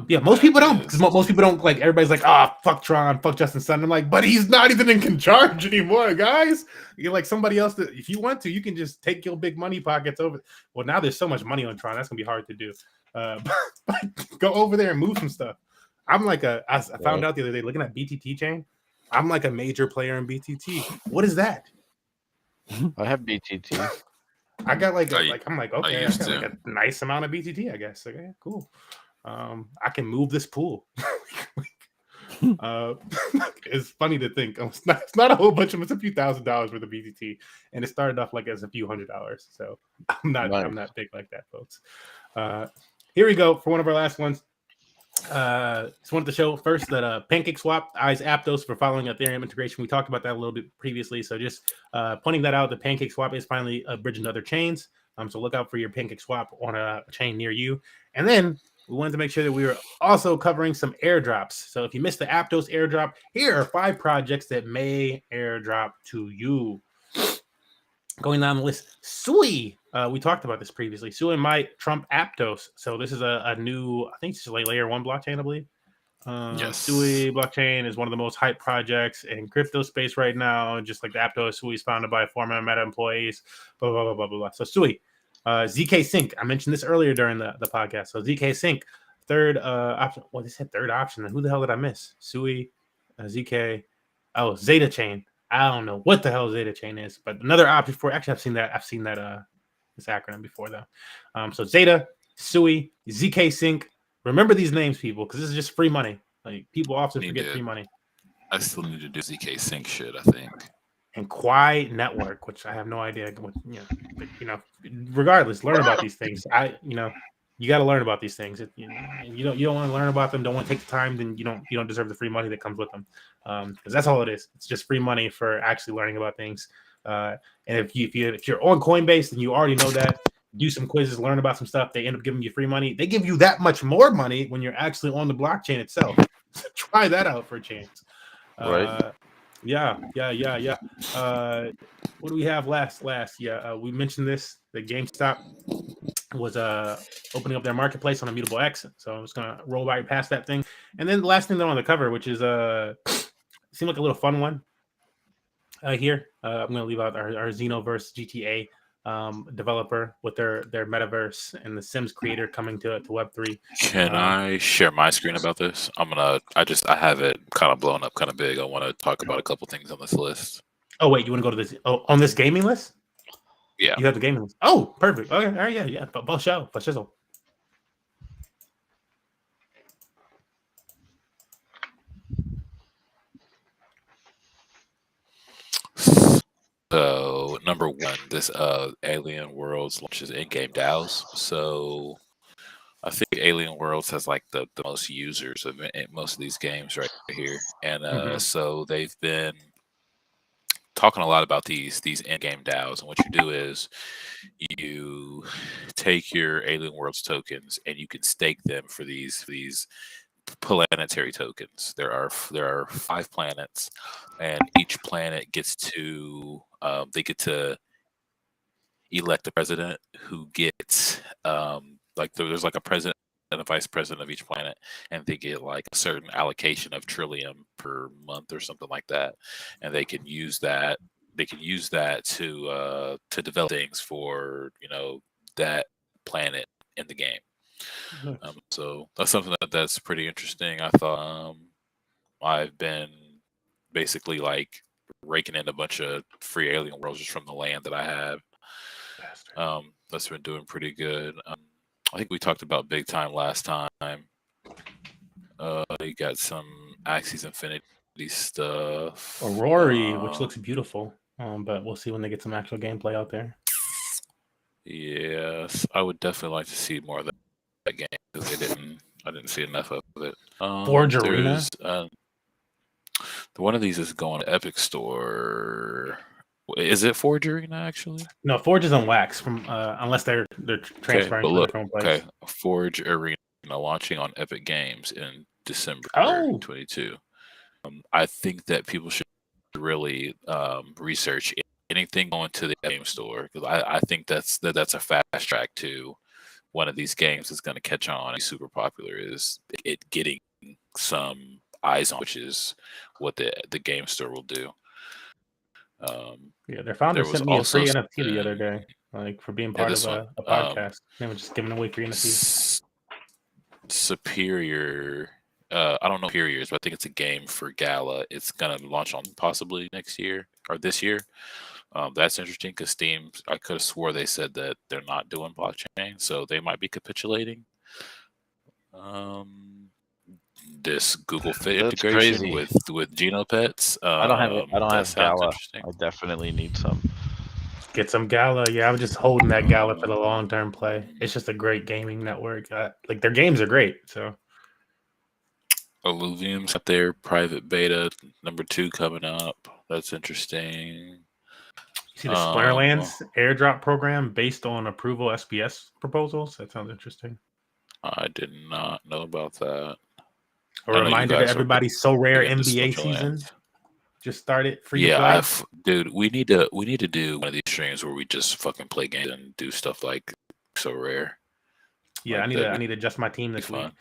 A: Yeah, most people don't, because most people don't, like, everybody's like, fuck Tron, fuck Justin Sun. I'm like, but he's not even in charge anymore, guys. You're like somebody else that, if you want to, you can just take your big money pockets over. Well, now there's so much money on Tron, that's gonna be hard to do. But go over there and move some stuff. I'm like I found out the other day looking at BTT chain. I'm like a major player in BTT. What is that?
C: I have BTT.
A: I got like I'm like, okay, I got like a nice amount of BTT, I guess. Okay, cool. I can move this pool. It's funny to think it's not a whole bunch of, it's a few $1,000s worth of BTT, and it started off like as a few $100s. So I'm not big like that, folks. Here we go for one of our last ones. Just wanted to show first that Pancake Swap eyes Aptos for following Ethereum integration. We talked about that a little bit previously, so just pointing that out. The Pancake Swap is finally bridging to other chains. So look out for your Pancake Swap on a chain near you, and then we wanted to make sure that we were also covering some airdrops. So if you missed the Aptos airdrop, here are 5 projects that may airdrop to you. Going down the list, Sui. We talked about this previously. Sui might trump Aptos. So this is a new, I think it's like layer 1 blockchain, I believe.
B: Yes.
A: Sui blockchain is one of the most hyped projects in crypto space right now. Just like the Aptos, Sui is founded by former Meta employees. Blah blah blah blah blah. So Sui. ZK Sync. I mentioned this earlier during the podcast. So ZK Sync, third option. Well, they said third option. And who the hell did I miss? Sui, ZK. Oh, Zeta Chain. I don't know what the hell Zeta Chain is, but another option for. Actually, I've seen that this acronym before though. So Zeta, Sui, ZK Sync. Remember these names, people, because this is just free money. Like people often forget free money.
B: I still need to do ZK Sync shit, I think.
A: And Quai Network, which I have no idea what, regardless, learn about these things. You got to learn about these things. If, you don't want to learn about them, don't want to take the time, then you don't deserve the free money that comes with them. Because that's all it is. It's just free money for actually learning about things. And if you're on Coinbase, then you already know that. Do some quizzes, learn about some stuff. They end up giving you free money. They give you that much more money when you're actually on the blockchain itself. So try that out for a chance.
C: Right.
A: Yeah. What do we have last? Yeah, we mentioned this. The GameStop was opening up their marketplace on Immutable X. So I'm just gonna roll right past that thing. And then the last thing that I want to cover, which is seemed like a little fun one. Here, I'm gonna leave out our Xenoverse GTA developer with their metaverse and the Sims creator coming to Web3.
B: Can I share my screen about this? I have it kind of blown up kind of big. I want to talk about a couple things on this list.
A: Oh wait, you want to go to this on this gaming list?
B: Yeah,
A: you have the gaming list. Oh, perfect. Okay, all right, yeah. For sure.
B: So number 1, this Alien Worlds launches in-game DAOs. So I think Alien Worlds has like the most users of most of these games right here, and so they've been talking a lot about these in-game DAOs. And what you do is you take your Alien Worlds tokens and you can stake them for these planetary tokens. There are 5 planets, and each planet gets to they get to elect a president who gets there's like a president and a vice president of each planet, and they get like a certain allocation of Trillium per month or something like that, and they can use that to develop things for that planet in the game. Nice. So that's something that's pretty interesting. I thought I've been basically like raking in a bunch of free Alien Worlds just from the land that I have. That's been doing pretty good. I think we talked about Big Time last time. You got some Axis Infinity stuff.
A: Aurora, which looks beautiful. But we'll see when they get some actual gameplay out there.
B: Yes, I would definitely like to see more of game because I didn't see enough of it.
A: Forge Arena.
B: One of these is going to Epic Store. Is it Forge Arena actually?
A: No, Forge is on Wax from unless they're transferring to a different place.
B: Okay, Forge Arena launching on Epic Games in December 22. I think that people should really research anything going to the game store because I think that's a fast track to one of these games that's going to catch on and be super popular. Is it getting some eyes on, which is what the game store will do.
A: Their founder sent me a free NFT the other day, like for being part of a podcast. They were just giving away free NFTs.
B: Superior. I don't know Superiors, but I think it's a game for Gala. It's gonna launch on possibly next year or this year. That's interesting because Steam, I could have swore they said that they're not doing blockchain, so they might be capitulating. This Google Fit integration with GenoPets.
C: I don't have Gala. I definitely need some.
A: Get some Gala. Yeah, I'm just holding that Gala for the long-term play. It's just a great gaming network. Like their games are great. So
B: Illuvium's got their private beta number 2 coming up. That's interesting.
A: You see the Splinterlands airdrop program based on approval SPS proposals? That sounds interesting.
B: I did not know about that.
A: A reminder to everybody, So Rare NBA season just started free to play.
B: Dude, we need to do one of these streams where we just fucking play games and do stuff like So Rare.
A: Yeah, like I need to adjust my team this week.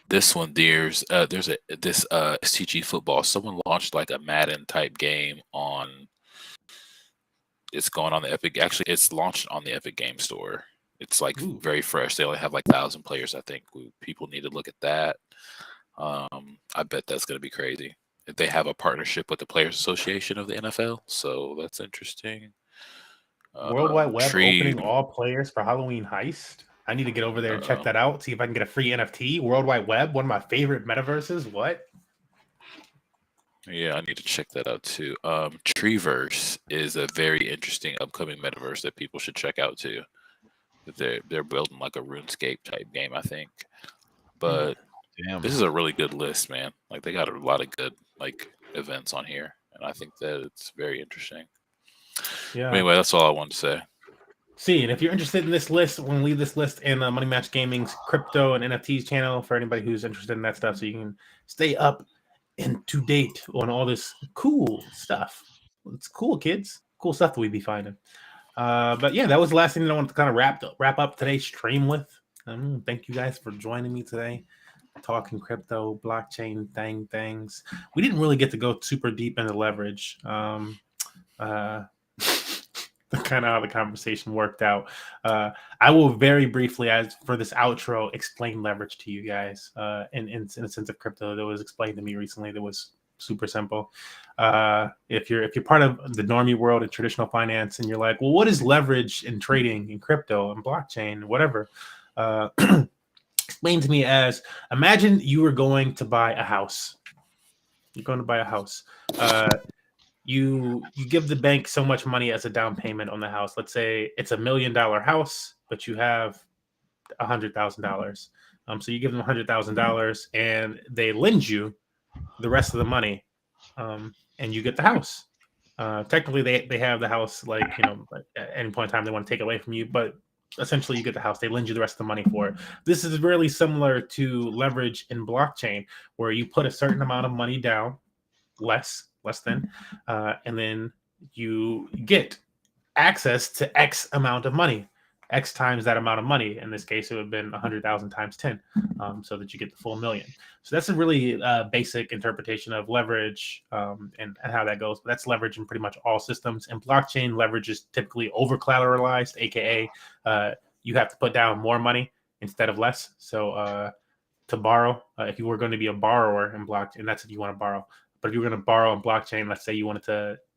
B: This one, there's this STG football. Someone launched like a Madden type game on. It's going on the Epic. Actually, it's launched on the Epic Game Store. It's like very fresh. They only have like 1,000 players. I think people need to look at that. I bet that's going to be crazy. If they have a partnership with the Players Association of the NFL, so that's interesting.
A: World Wide Web opening all players for Halloween Heist. I need to get over there and check that out. See if I can get a free NFT. World Wide Web, one of my favorite metaverses. What?
B: Yeah, I need to check that out too. Treeverse is a very interesting upcoming metaverse that people should check out too. They're building like a RuneScape type game, I think. But this is a really good list, man. Like they got a lot of good like events on here, and I think that it's very interesting.
A: Yeah.
B: Anyway, that's all I wanted to say.
A: See, and if you're interested in this list, we'll leave this list in Money Match Gaming's crypto and NFTs channel for anybody who's interested in that stuff, so you can stay up and to date on all this cool stuff. It's cool, kids. Cool stuff that we be finding. But yeah, that was the last thing that I wanted to kind of wrap up today's stream with. Thank you guys for joining me today, talking crypto, blockchain things. We didn't really get to go super deep into leverage. Kind of how the conversation worked out. I will very briefly, as for this outro, explain leverage to you guys in a sense of crypto that was explained to me recently that was super simple. If you're part of the normie world in traditional finance and you're like, well, what is leverage in trading in crypto and blockchain, whatever? Explain to me as, imagine you were going to buy a house. You're going to buy a house. You give the bank so much money as a down payment on the house. Let's say it's $1 million house, but you have $100,000. So you give them $100,000 and they lend you the rest of the money, and you get the house. Technically, they have the house, like, at any point in time they want to take it away from you, but essentially you get the house. They lend you the rest of the money for it. This is really similar to leverage in blockchain, where you put a certain amount of money down, less than, and then you get access to X amount of money, X times that amount of money. In this case, it would have been 100,000 times 10, so that you get the full million. So that's a really basic interpretation of leverage and how that goes. But that's leverage in pretty much all systems. In blockchain, leverage is typically over collateralized, aka you have to put down more money instead of less. So to borrow, if you were going to be a borrower in blockchain, that's if you want to borrow. But if you were going to borrow in blockchain, let's say you wanted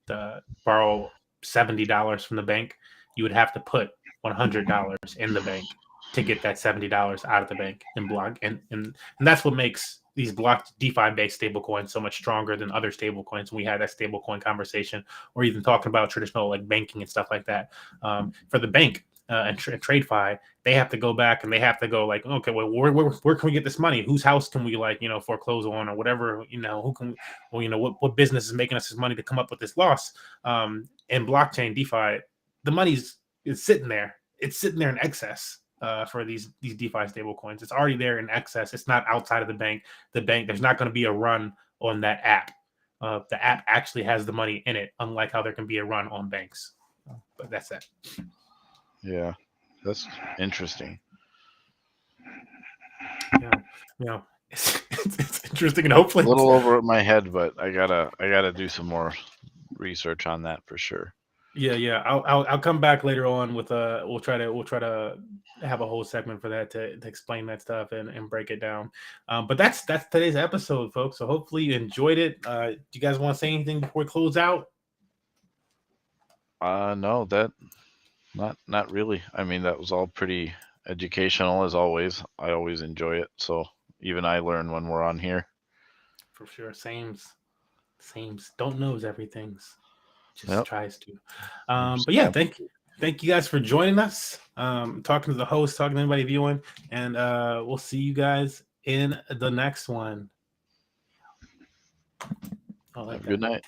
A: to borrow $70 from the bank, you would have to put $100 in the bank to get that $70 out of the bank in block. And that's what makes these block DeFi-based stablecoins so much stronger than other stablecoins. We had that stablecoin conversation, or even talking about traditional like banking and stuff like that. For the bank, and TradeFi, they have to go back and they have to go like, okay, well, where can we get this money? Whose house can we like, foreclose on or whatever, who can, well, what business is making us this money to come up with this loss? In blockchain DeFi, the money's sitting there. It's sitting there in excess for these DeFi stable coins. It's already there in excess. It's not outside of the bank. There's not going to be a run on that app. The app actually has the money in it, unlike how there can be a run on banks. But that's it.
C: Yeah, that's interesting.
A: Yeah, it's interesting, and hopefully
C: a little over my head, but I gotta do some more research on that for sure.
A: Yeah. I'll come back later on with we'll try to have a whole segment for that to explain that stuff and break it down. But that's today's episode, folks. So hopefully you enjoyed it. Do you guys want to say anything before we close out?
C: No, that not really. I mean, that was all pretty educational as always. I always enjoy it. So even I learn when we're on here.
A: For sure. Sames. Don't knows everything's. Just tries to. But yeah, thank you guys for joining us. Talking to the host, talking to anybody viewing, and we'll see you guys in the next one.
C: Have a good night.